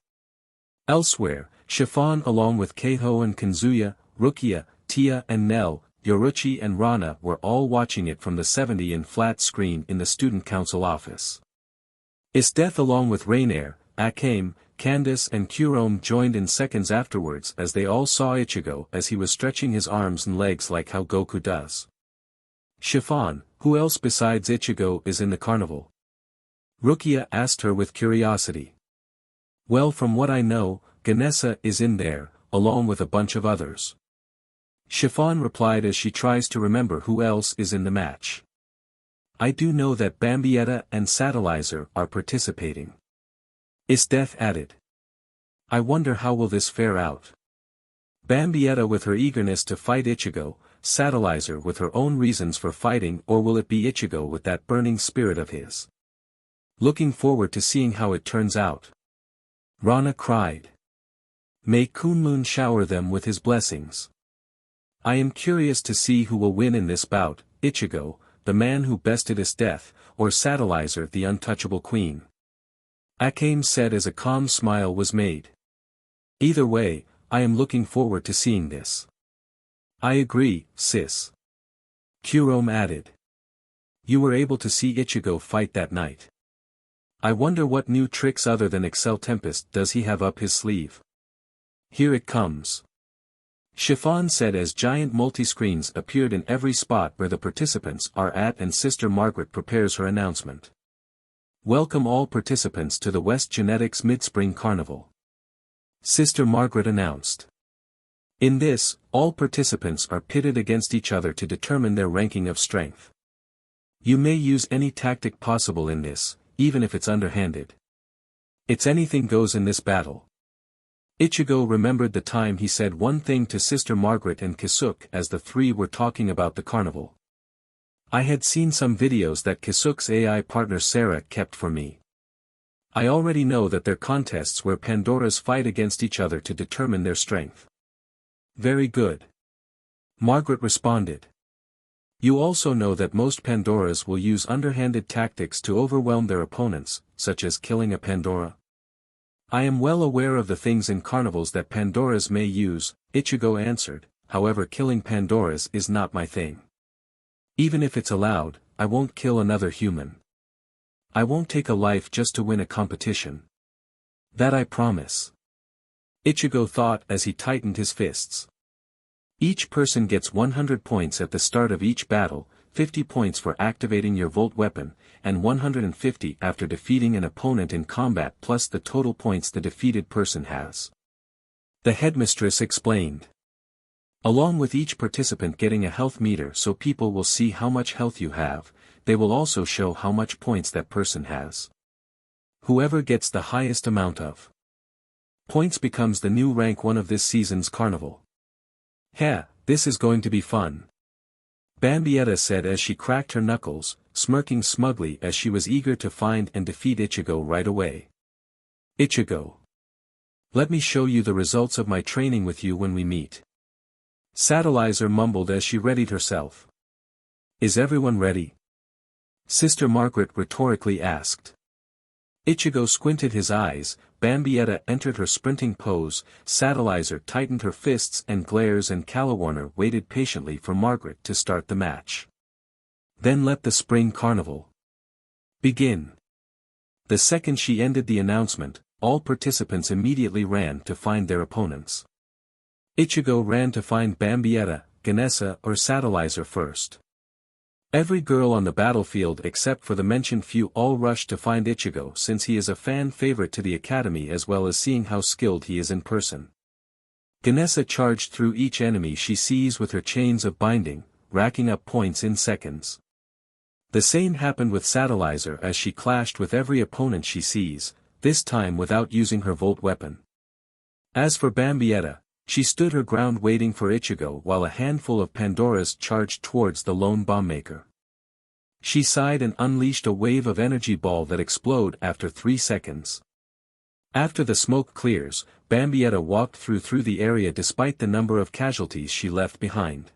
[SPEAKER 2] Elsewhere, Chiffon along with Keiho and Kanzuya, Rukia, Tia and Nell, Yoruchi and Rana were all watching it from the 70-inch flat screen in the student council office. Isdeath along with Rainier, Akame, Candace and Kurome joined in seconds afterwards as they all saw Ichigo as he was stretching his arms and legs like how Goku does. Chiffon, who else besides Ichigo is in the carnival? Rukia asked her with curiosity. Well, from what I know, Ganessa is in there, along with a bunch of others. Chiffon replied as she tries to remember who else is in the match. I do know that Bambietta and Satellizer are participating. Isdeath added. I wonder how will this fare out. Bambietta with her eagerness to fight Ichigo, Satellizer with her own reasons for fighting, or will it be Ichigo with that burning spirit of his? Looking forward to seeing how it turns out. Rana cried. May Kunlun shower them with his blessings. I am curious to see who will win in this bout, Ichigo, the man who bested Isdeath, or Satellizer the untouchable queen. Akame said as a calm smile was made. Either way, I am looking forward to seeing this. I agree, sis. Kurome added. You were able to see Ichigo fight that night. I wonder what new tricks other than Excel Tempest does he have up his sleeve. Here it comes. Chiffon said as giant multi-screens appeared in every spot where the participants are at and Sister Margaret prepares her announcement. Welcome all participants to the West Genetics Mid-Spring Carnival. Sister Margaret announced. In this, all participants are pitted against each other to determine their ranking of strength. You may use any tactic possible in this, even if it's underhanded. It's anything goes in this battle. Ichigo remembered the time he said one thing to Sister Margaret and Kisuke as the three were talking about the carnival. I had seen some videos that Kisuke's AI partner Sarah kept for me. I already know that they're contests where Pandoras fight against each other to determine their strength. Very good. Margaret responded. You also know that most Pandoras will use underhanded tactics to overwhelm their opponents, such as killing a Pandora. I am well aware of the things in carnivals that Pandoras may use, Ichigo answered, however killing Pandoras is not my thing. Even if it's allowed, I won't kill another human. I won't take a life just to win a competition. That I promise. Ichigo thought as he tightened his fists. Each person gets 100 points at the start of each battle, 50 points for activating your Volt weapon, and 150 after defeating an opponent in combat plus the total points the defeated person has. The headmistress explained. Along with each participant getting a health meter so people will see how much health you have, they will also show how much points that person has. Whoever gets the highest amount of points becomes the new rank 1 of this season's carnival. Heh, this is going to be fun. Bambietta said as she cracked her knuckles, smirking smugly as she was eager to find and defeat Ichigo right away. Ichigo. Let me show you the results of my training with you when we meet. Satellizer mumbled as she readied herself. Is everyone ready? Sister Margaret rhetorically asked. Ichigo squinted his eyes, Bambietta entered her sprinting pose, Satellizer tightened her fists and glares and Calla Warner waited patiently for Margaret to start the match. Then let the spring carnival begin. The second she ended the announcement, all participants immediately ran to find their opponents. Ichigo ran to find Bambietta, Ganessa or Satellizer first. Every girl on the battlefield except for the mentioned few all rushed to find Ichigo since he is a fan favorite to the academy as well as seeing how skilled he is in person. Ganessa charged through each enemy she sees with her chains of binding, racking up points in seconds. The same happened with Satellizer as she clashed with every opponent she sees, this time without using her Volt weapon. As for Bambietta, She stood her ground waiting for Ichigo while a handful of Pandoras charged towards the lone bomb-maker. She sighed and unleashed a wave of energy ball that exploded after 3 seconds. After the smoke clears, Bambietta walked through the area despite the number of casualties she left behind.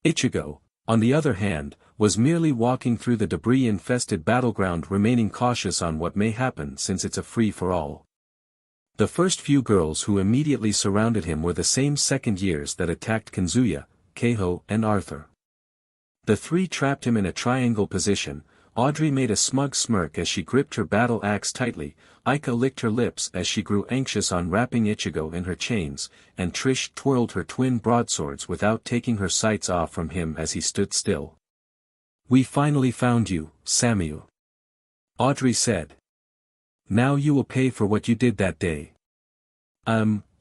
[SPEAKER 2] Ichigo, on the other hand, was merely walking through the debris-infested battleground, remaining cautious on what may happen since it's a free-for-all. The first few girls who immediately surrounded him were the same second years that attacked Kazuya, Keiho and Arthur. The three trapped him in a triangle position. Audrey made a smug smirk as she gripped her battle axe tightly, Aika licked her lips as she grew anxious on wrapping Ichigo in her chains, and Trish twirled her twin broadswords without taking her sights off from him as he stood still. "We finally found you, Samuel," Audrey said. "Now you will pay for what you did that day.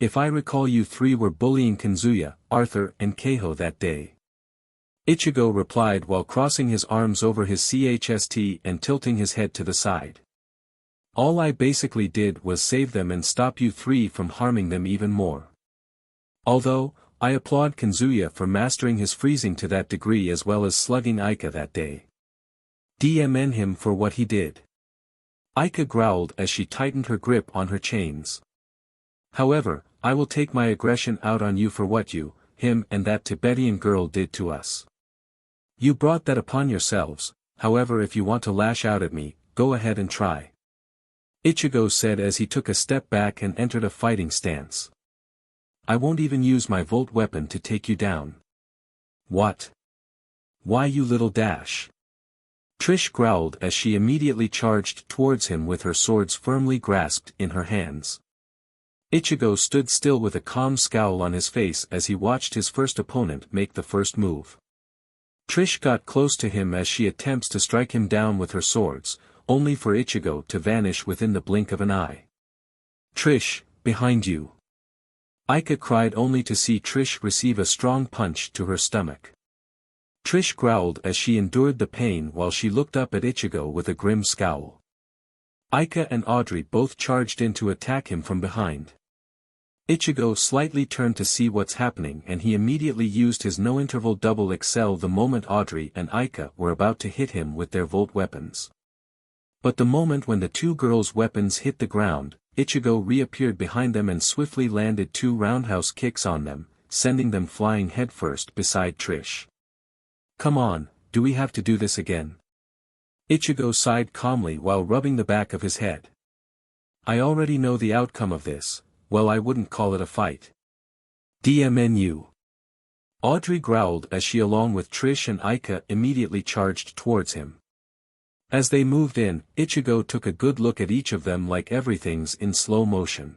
[SPEAKER 2] If I recall, you three were bullying Kazuya, Arthur and Keiho that day." Ichigo replied while crossing his arms over his chest and tilting his head to the side. "All I basically did was save them and stop you three from harming them even more. Although, I applaud Kazuya for mastering his freezing to that degree as well as slugging Aika that day. DMN him for what he did." Aika growled as she tightened her grip on her chains. "However, I will take my aggression out on you for what you, him and that Tibetan girl did to us. You brought that upon yourselves, however if you want to lash out at me, go ahead and try," Ichigo said as he took a step back and entered a fighting stance. "I won't even use my volt weapon to take you down." "What? Why, you little dash?" Trish growled as she immediately charged towards him with her swords firmly grasped in her hands. Ichigo stood still with a calm scowl on his face as he watched his first opponent make the first move. Trish got close to him as she attempts to strike him down with her swords, only for Ichigo to vanish within the blink of an eye. "Trish, behind you!" Aika cried only to see Trish receive a strong punch to her stomach. Trish growled as she endured the pain while she looked up at Ichigo with a grim scowl. Aika and Audrey both charged in to attack him from behind. Ichigo slightly turned to see what's happening and he immediately used his no-interval double XL the moment Audrey and Aika were about to hit him with their volt weapons. But the moment when the two girls' weapons hit the ground, Ichigo reappeared behind them and swiftly landed 2 roundhouse kicks on them, sending them flying headfirst beside Trish. "Come on, do we have to do this again?" Ichigo sighed calmly while rubbing the back of his head. "I already know the outcome of this. Well, I wouldn't call it a fight." "DMNU." Audrey growled as she along with Trish and Aika immediately charged towards him. As they moved in, Ichigo took a good look at each of them like everything's in slow motion.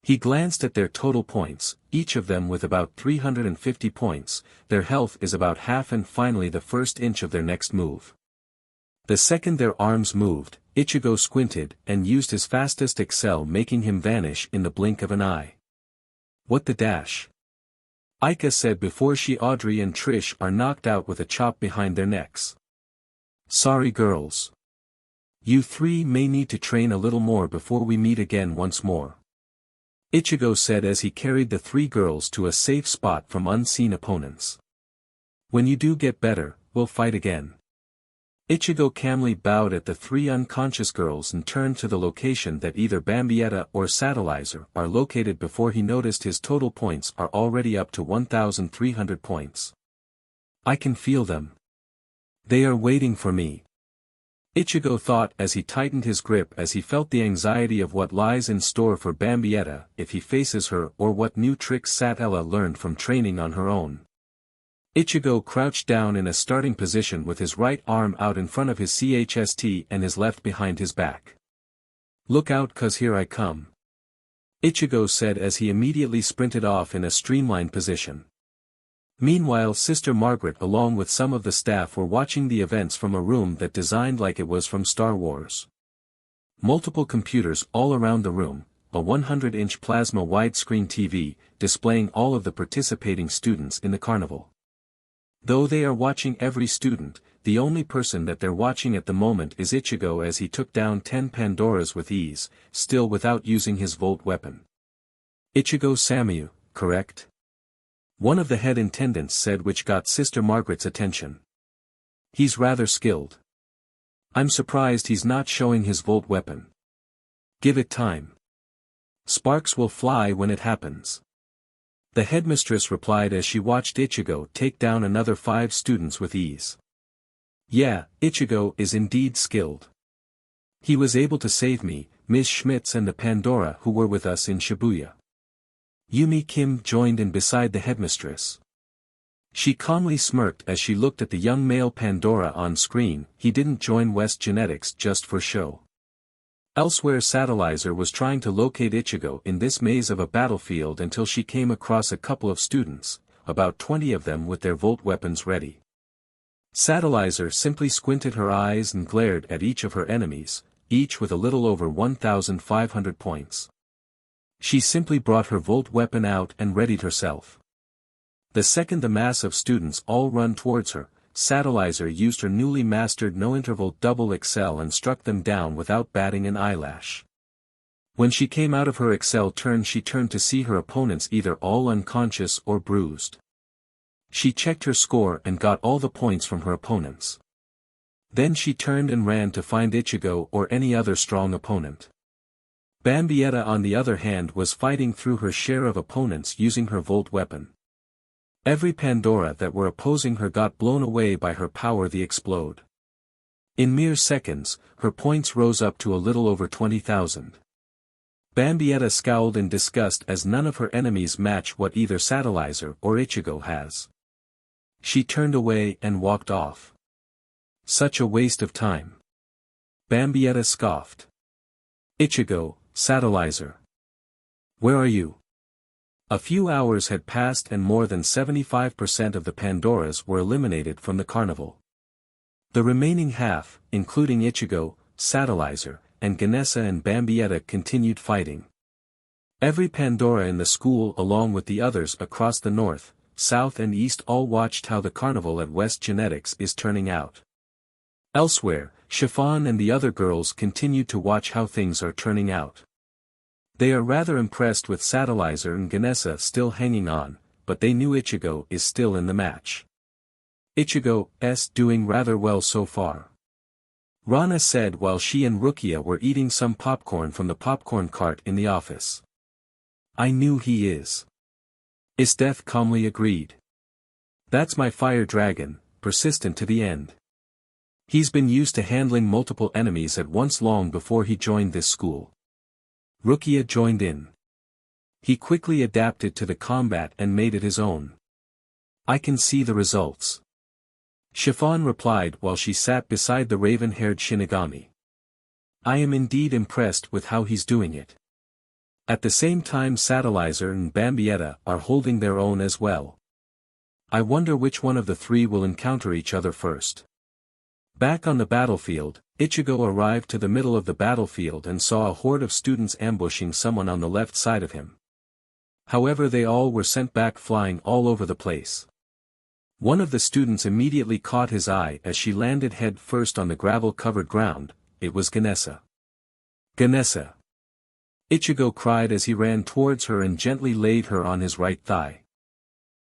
[SPEAKER 2] He glanced at their total points, each of them with about 350 points, their health is about half and finally the first inch of their next move. The second their arms moved, Ichigo squinted and used his fastest XL making him vanish in the blink of an eye. "What the dash?" Aika said before she Audrey and Trish are knocked out with a chop behind their necks. "Sorry girls. You three may need to train a little more before we meet again once more," Ichigo said as he carried the 3 girls to a safe spot from unseen opponents. "When you do get better, we'll fight again." Ichigo calmly bowed at the 3 unconscious girls and turned to the location that either Bambietta or Satellizer are located before he noticed his total points are already up to 1,300 points. "I can feel them. They are waiting for me," Ichigo thought as he tightened his grip as he felt the anxiety of what lies in store for Bambietta if he faces her or what new tricks Satella learned from training on her own. Ichigo crouched down in a starting position with his right arm out in front of his chest and his left behind his back. "Look out, 'cause here I come," Ichigo said as he immediately sprinted off in a streamlined position. Meanwhile, Sister Margaret along with some of the staff were watching the events from a room that designed like it was from Star Wars. Multiple computers all around the room, a 100-inch plasma widescreen TV, displaying all of the participating students in the carnival. Though they are watching every student, the only person that they're watching at the moment is Ichigo as he took down 10 Pandoras with ease, still without using his volt weapon. "Ichigo Samu, correct? One of the head attendants said, which got Sister Margaret's attention. He's rather skilled. I'm surprised he's not showing his volt weapon. Give it time. Sparks will fly when it happens. The headmistress replied as she watched Ichigo take down another 5 students with ease. Yeah, Ichigo is indeed skilled. He was able to save me, Ms. Schmitz and the Pandora who were with us in Shibuya. Yumi Kim joined in beside the headmistress. She calmly smirked as she looked at the young male Pandora on screen. He didn't join West Genetics just for show. Elsewhere, Satellizer was trying to locate Ichigo in this maze of a battlefield until she came across a couple of students, about 20 of them with their volt weapons ready. Satellizer simply squinted her eyes and glared at each of her enemies, each with a little over 1,500 points. She simply brought her volt weapon out and readied herself. The second the mass of students all run towards her, Satellizer used her newly mastered no-interval double excel and struck them down without batting an eyelash. When she came out of her excel turn, she turned to see her opponents either all unconscious or bruised. She checked her score and got all the points from her opponents. Then she turned and ran to find Ichigo or any other strong opponent. Bambietta on the other hand was fighting through her share of opponents using her volt weapon. Every Pandora that were opposing her got blown away by her power the explode. In mere seconds, her points rose up to a little over 20,000. Bambietta scowled in disgust as none of her enemies match what either Satellizer or Ichigo has. She turned away and walked off. Such a waste of time. Bambietta scoffed. Ichigo, Satellizer. Where are you? A few hours had passed and more than 75% of the Pandoras were eliminated from the Carnival. The remaining half, including Ichigo, Satellizer, and Ganessa and Bambietta, continued fighting. Every Pandora in the school along with the others across the north, south and east all watched how the Carnival at West Genetics is turning out. Elsewhere, Chiffon and the other girls continued to watch how things are turning out. They are rather impressed with Satellizer and Ganessa still hanging on, but they knew Ichigo is still in the match. Ichigo's doing rather well so far. Rana said while she and Rukia were eating some popcorn from the popcorn cart in the office. I knew he is. Isdeth calmly agreed. That's my fire dragon, persistent to the end. He's been used to handling multiple enemies at once long before he joined this school. Rukia joined in. He quickly adapted to the combat and made it his own. I can see the results. Chiffon replied while she sat beside the raven-haired Shinigami. I am indeed impressed with how he's doing it. At the same time, Satellizer and Bambietta are holding their own as well. I wonder which one of the three will encounter each other first. Back on the battlefield, Ichigo arrived to the middle of the battlefield and saw a horde of students ambushing someone on the left side of him. However, they all were sent back flying all over the place. One of the students immediately caught his eye as she landed head first on the gravel-covered ground. It was Ganessa. Ganessa! Ichigo cried as he ran towards her and gently laid her on his right thigh.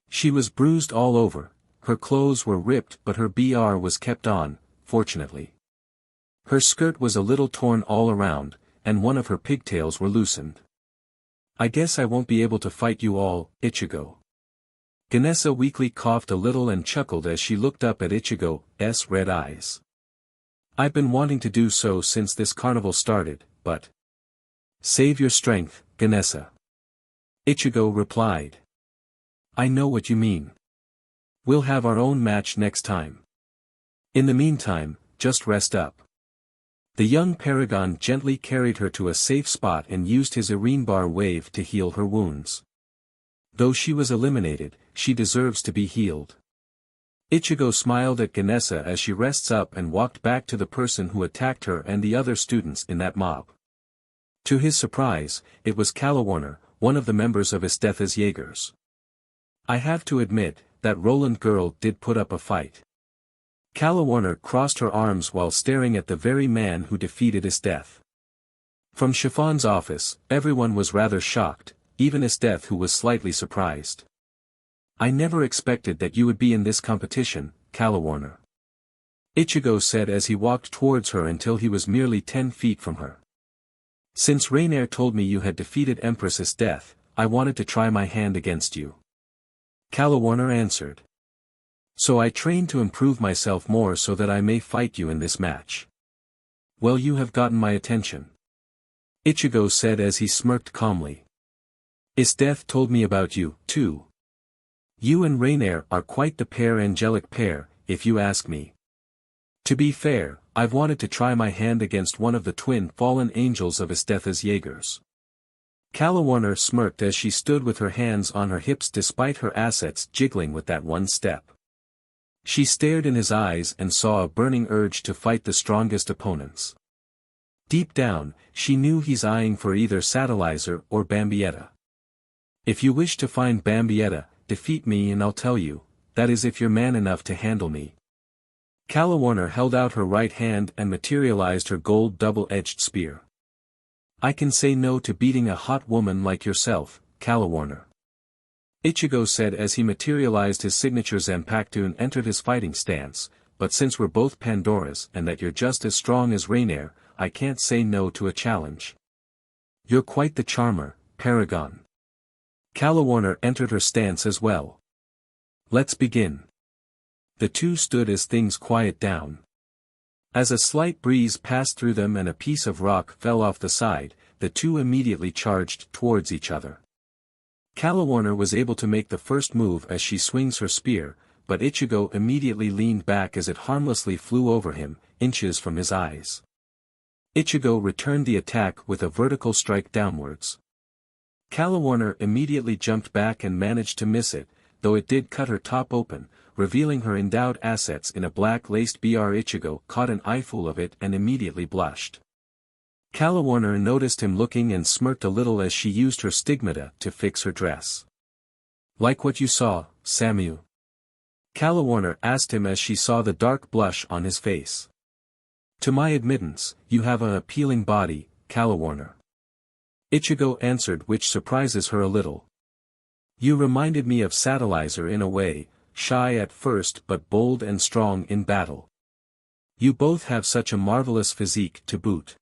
[SPEAKER 2] She was bruised all over, her clothes were ripped but her BR was kept on, fortunately. Her skirt was a little torn all around, and one of her pigtails were loosened. I guess I won't be able to fight you all, Ichigo. Ganessa weakly coughed a little and chuckled as she looked up at Ichigo's red eyes. I've been wanting to do so since this carnival started, but... Save your strength, Ganessa. Ichigo replied. I know what you mean. We'll have our own match next time. In the meantime, just rest up. The young paragon gently carried her to a safe spot and used his Irinbar wave to heal her wounds. Though she was eliminated, she deserves to be healed. Ichigo smiled at Ganessa as she rests up and walked back to the person who attacked her and the other students in that mob. To his surprise, it was Calla Warner, one of the members of Isdetha's Jaegers. I have to admit, that Roland girl did put up a fight. Calla Warner crossed her arms while staring at the very man who defeated Isdeth. From Chiffon's office, everyone was rather shocked, even Esdeath, who was slightly surprised. I never expected that you would be in this competition, Calla Warner. Ichigo said as he walked towards her until he was merely 10 feet from her. Since Rainier told me you had defeated Empress Esdeath, I wanted to try my hand against you. Calla Warner answered. So I trained to improve myself more so that I may fight you in this match. Well, you have gotten my attention. Ichigo said as he smirked calmly. Esdeath told me about you, too. You and Rainier are quite the angelic pair, if you ask me. To be fair, I've wanted to try my hand against one of the twin fallen angels of Esdeath's Jaegers. Calla Warner smirked as she stood with her hands on her hips despite her assets jiggling with that one step. She stared in his eyes and saw a burning urge to fight the strongest opponents. Deep down, she knew he's eyeing for either Satellizer or Bambietta. If you wish to find Bambietta, defeat me and I'll tell you, that is if you're man enough to handle me. Calla Warner held out her right hand and materialized her gold double-edged spear. I can say no to beating a hot woman like yourself, Calla Warner. Ichigo said as he materialized his signature Zanpakuto and entered his fighting stance, but since we're both Pandoras and that you're just as strong as Rainier, I can't say no to a challenge. You're quite the charmer, Paragon. Calla Warner entered her stance as well. Let's begin. The two stood as things quiet down. As a slight breeze passed through them and a piece of rock fell off the side, the two immediately charged towards each other. Calla Warner was able to make the first move as she swings her spear, but Ichigo immediately leaned back as it harmlessly flew over him, inches from his eyes. Ichigo returned the attack with a vertical strike downwards. Calla Warner immediately jumped back and managed to miss it, though it did cut her top open, revealing her endowed assets in a black-laced BR. Ichigo caught an eyeful of it and immediately blushed. Calla Warner noticed him looking and smirked a little as she used her stigmata to fix her dress. Like what you saw, Samu? Calla Warner asked him as she saw the dark blush on his face. To my admittance, you have an appealing body, Calla Warner. Ichigo answered, which surprises her a little. You reminded me of Satellizer in a way, shy at first but bold and strong in battle. You both have such a marvelous physique to boot.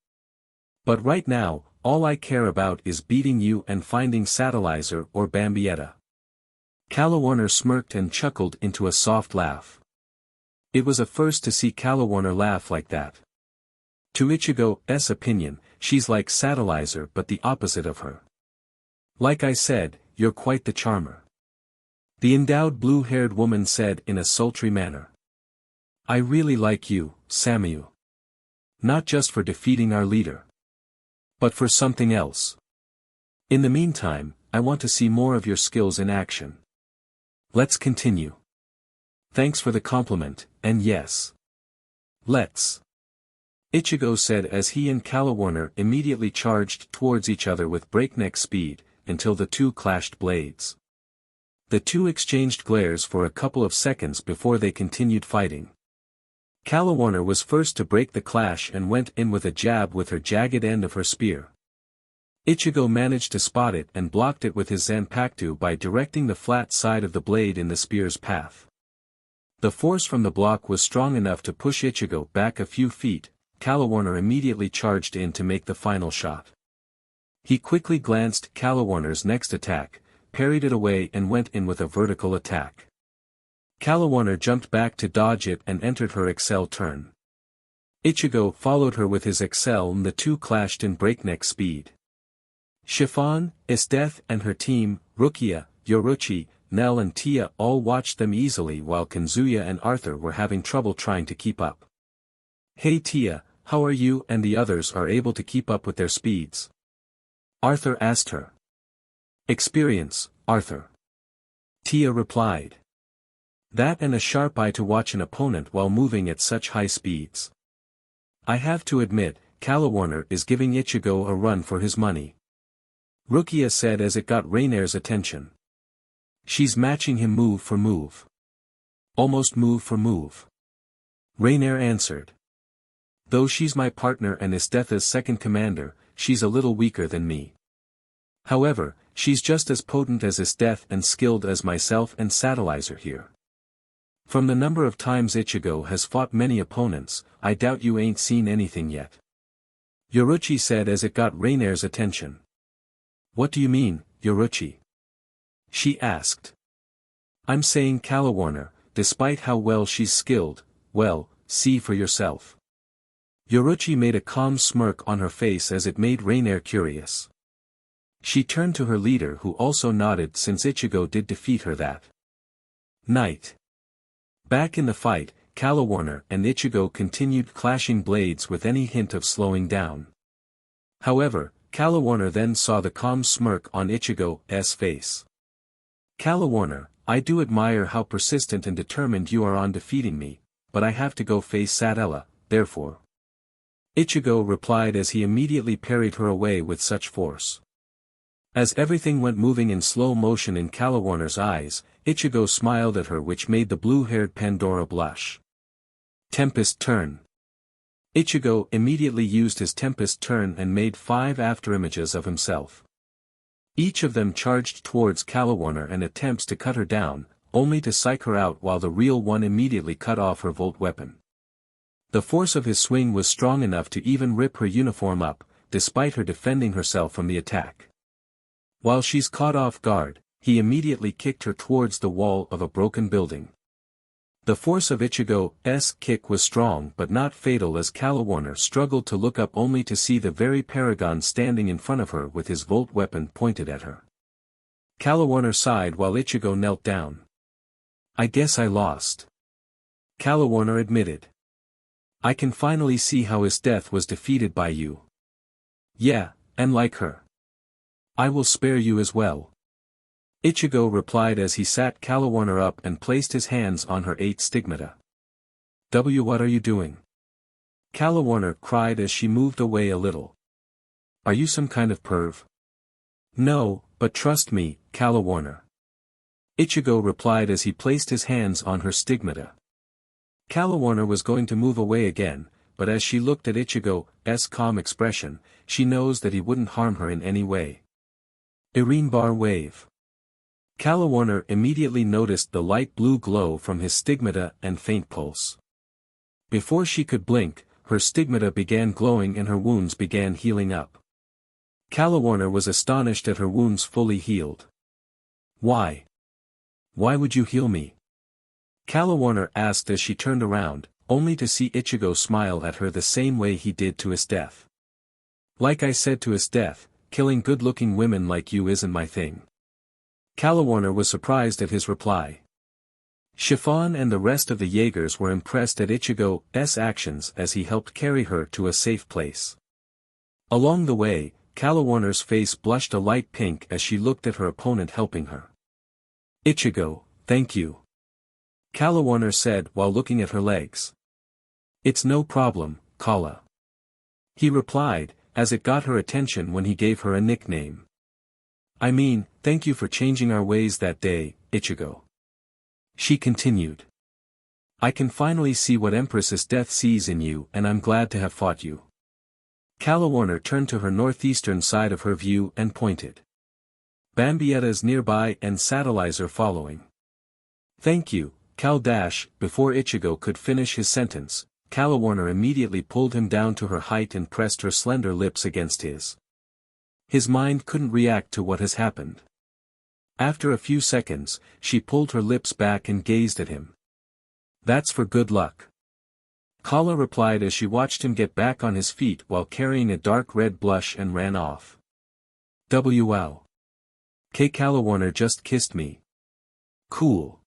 [SPEAKER 2] But right now, all I care about is beating you and finding Satellizer or Bambietta. Calla Warner smirked and chuckled into a soft laugh. It was a first to see Calla Warner laugh like that. To Ichigo's opinion, she's like Satellizer but the opposite of her. Like I said, you're quite the charmer. The endowed blue-haired woman said in a sultry manner. I really like you, Samu. Not just for defeating our leader. But for something else. In the meantime, I want to see more of your skills in action. Let's continue. Thanks for the compliment, and yes. Let's. Ichigo said as he and Calla Warner immediately charged towards each other with breakneck speed, until the two clashed blades. The two exchanged glares for a couple of seconds before they continued fighting. Calla Warner was first to break the clash and went in with a jab with her jagged end of her spear. Ichigo managed to spot it and blocked it with his Zanpakuto by directing the flat side of the blade in the spear's path. The force from the block was strong enough to push Ichigo back a few feet. Calla Warner immediately charged in to make the final shot. He quickly glanced Calla Warner's next attack, parried it away and went in with a vertical attack. Calla Warner jumped back to dodge it and entered her Excel turn. Ichigo followed her with his Excel and the two clashed in breakneck speed. Chiffon, Esdeath and her team, Rukia, Yoruchi, Nell and Tia all watched them easily while Kanzuya and Arthur were having trouble trying to keep up. Hey Tia, how are you and the others are able to keep up with their speeds? Arthur asked her. Experience, Arthur. Tia replied. That and a sharp eye to watch an opponent while moving at such high speeds. I have to admit, Calla Warner is giving Ichigo a run for his money. Rukia said as it got Rainier's attention. She's matching him move for move. Almost move for move. Rainier answered. Though she's my partner and Esdeath's second commander, she's a little weaker than me. However, She's just as potent as his death and skilled as myself and Satellizer here. From the number of times Ichigo has fought many opponents, I doubt you ain't seen anything yet. Yoruchi said as it got Rainer's attention. What do you mean, Yoruchi? She asked. I'm saying Calla Warner, despite how well she's skilled, well, see for yourself. Yoruchi made a calm smirk on her face as it made Rainer curious. She turned to her leader who also nodded since Ichigo did defeat her that night. Back in the fight, Calla Warner and Ichigo continued clashing blades with any hint of slowing down. However, Calla Warner then saw the calm smirk on Ichigo's face. Calla Warner, I do admire how persistent and determined you are on defeating me, but I have to go face Satella, therefore. Ichigo replied as he immediately parried her away with such force. As everything went moving in slow motion in Calla Warner's eyes, Ichigo smiled at her which made the blue-haired Pandora blush. Tempest Turn. Ichigo immediately used his Tempest Turn and made 5 afterimages of himself. Each of them charged towards Calla Warner and attempts to cut her down, only to psych her out while the real one immediately cut off her volt weapon. The force of his swing was strong enough to even rip her uniform up, despite her defending herself from the attack. While she's caught off guard, he immediately kicked her towards the wall of a broken building. The force of Ichigo's kick was strong but not fatal as Calla Warner struggled to look up only to see the very Paragon standing in front of her with his volt weapon pointed at her. Calla Warner sighed while Ichigo knelt down. I guess I lost. Calla Warner admitted. I can finally see how his death was defeated by you. Yeah, and like her. I will spare you as well. Ichigo replied as he sat Calla Warner up and placed his hands on her 8 stigmata. What are you doing? Calla Warner cried as she moved away a little. Are you some kind of perv? No, but trust me, Calla Warner. Ichigo replied as he placed his hands on her stigmata. Calla Warner was going to move away again, but as she looked at Ichigo's calm expression, she knows that he wouldn't harm her in any way. Irene Bar Wave. Calla Warner immediately noticed the light blue glow from his stigmata and faint pulse. Before she could blink, her stigmata began glowing and her wounds began healing up. Calla Warner was astonished at her wounds fully healed. Why? Why would you heal me? Calla Warner asked as she turned around, only to see Ichigo smile at her the same way he did to his death. Like I said to his death, killing good-looking women like you isn't my thing. Calla Warner was surprised at his reply. Chiffon and the rest of the Jaegers were impressed at Ichigo's actions as he helped carry her to a safe place. Along the way, Calla Warner's face blushed a light pink as she looked at her opponent helping her. Ichigo, thank you. Calla Warner said while looking at her legs. It's no problem, Calla. He replied, as it got her attention when he gave her a nickname. I mean, thank you for changing our ways that day, Ichigo. She continued. I can finally see what Empress's death sees in you and I'm glad to have fought you. Calla Warner turned to her northeastern side of her view and pointed. Bambietta is nearby and Satellizer following. Thank you, Cal dash. Before Ichigo could finish his sentence, Calla Warner immediately pulled him down to her height and pressed her slender lips against his. His mind couldn't react to what has happened. After a few seconds, she pulled her lips back and gazed at him. That's for good luck. Calla replied as she watched him get back on his feet while carrying a dark red blush and ran off. WL. Calla Warner just kissed me. Cool.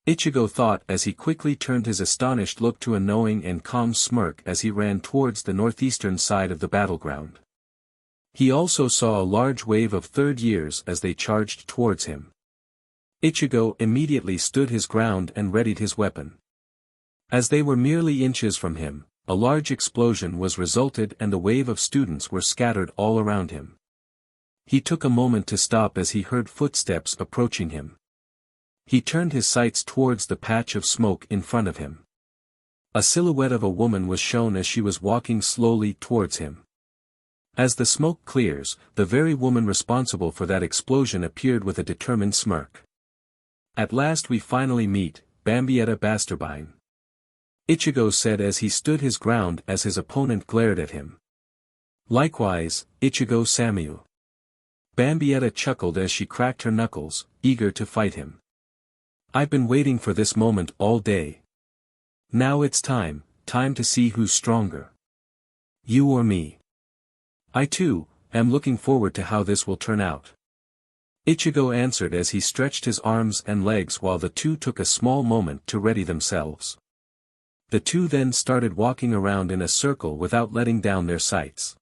[SPEAKER 2] Ichigo thought as he quickly turned his astonished look to a knowing and calm smirk as he ran towards the northeastern side of the battleground. He also saw a large wave of third years as they charged towards him. Ichigo immediately stood his ground and readied his weapon. As they were merely inches from him, a large explosion was resulted and a wave of students were scattered all around him. He took a moment to stop as he heard footsteps approaching him. He turned his sights towards the patch of smoke in front of him. A silhouette of a woman was shown as she was walking slowly towards him. As the smoke clears, the very woman responsible for that explosion appeared with a determined smirk. At last we finally meet, Bambietta Basterbine. Ichigo said as he stood his ground as his opponent glared at him. Likewise, Ichigo Samu. Bambietta chuckled as she cracked her knuckles, eager to fight him. I've been waiting for this moment all day. Now it's time to see who's stronger. You or me. I too, am looking forward to how this will turn out. Ichigo answered as he stretched his arms and legs while the two took a small moment to ready themselves. The two then started walking around in a circle without letting down their sights.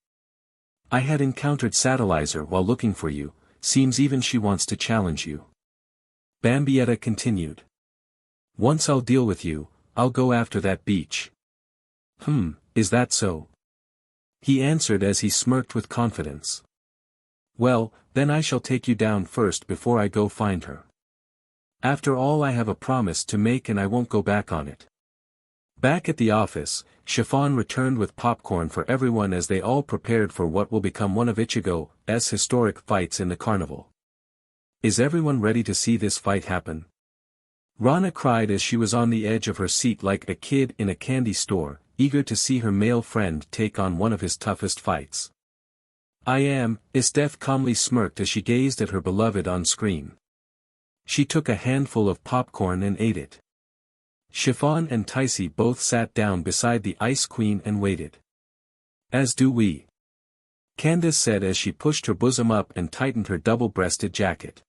[SPEAKER 2] I had encountered Satellizer while looking for you, seems even she wants to challenge you. Bambietta continued. Once I'll deal with you, I'll go after that beach. Is that so? He answered as he smirked with confidence. Well, then I shall take you down first before I go find her. After all, I have a promise to make and I won't go back on it. Back at the office, Chiffon returned with popcorn for everyone as they all prepared for what will become one of Ichigo's historic fights in the Carnival. Is everyone ready to see this fight happen? Rana cried as she was on the edge of her seat like a kid in a candy store, eager to see her male friend take on one of his toughest fights. I am, Estef calmly smirked as she gazed at her beloved on screen. She took a handful of popcorn and ate it. Chiffon and Ticey both sat down beside the Ice Queen and waited. As do we. Candace said as she pushed her bosom up and tightened her double-breasted jacket.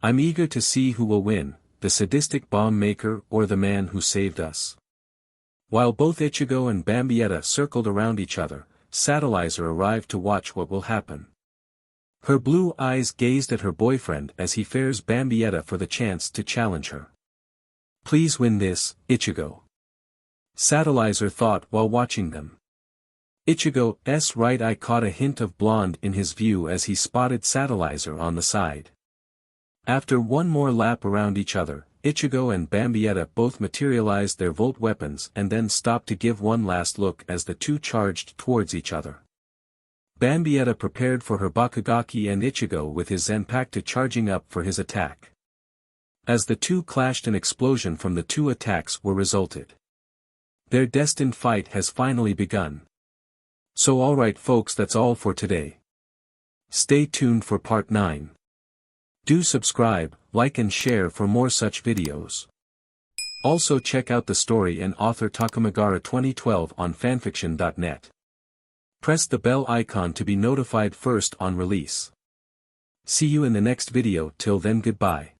[SPEAKER 2] I'm eager to see who will win, the sadistic bomb maker or the man who saved us. While both Ichigo and Bambietta circled around each other, Satellizer arrived to watch what will happen. Her blue eyes gazed at her boyfriend as he fares Bambietta for the chance to challenge her. Please win this, Ichigo. Satellizer thought while watching them. Ichigo's right eye caught a hint of blonde in his view as he spotted Satellizer on the side. After one more lap around each other, Ichigo and Bambietta both materialized their volt weapons and then stopped to give one last look as the two charged towards each other. Bambietta prepared for her Bakugaki and Ichigo with his Zanpakuto charging up for his attack. As the two clashed, an explosion from the two attacks were resulted. Their destined fight has finally begun. So alright folks, that's all for today. Stay tuned for part 9. Do subscribe, like and share for more such videos. Also check out the story and author Takamagara 2012 on fanfiction.net. Press the bell icon to be notified first on release. See you in the next video. Till then, goodbye.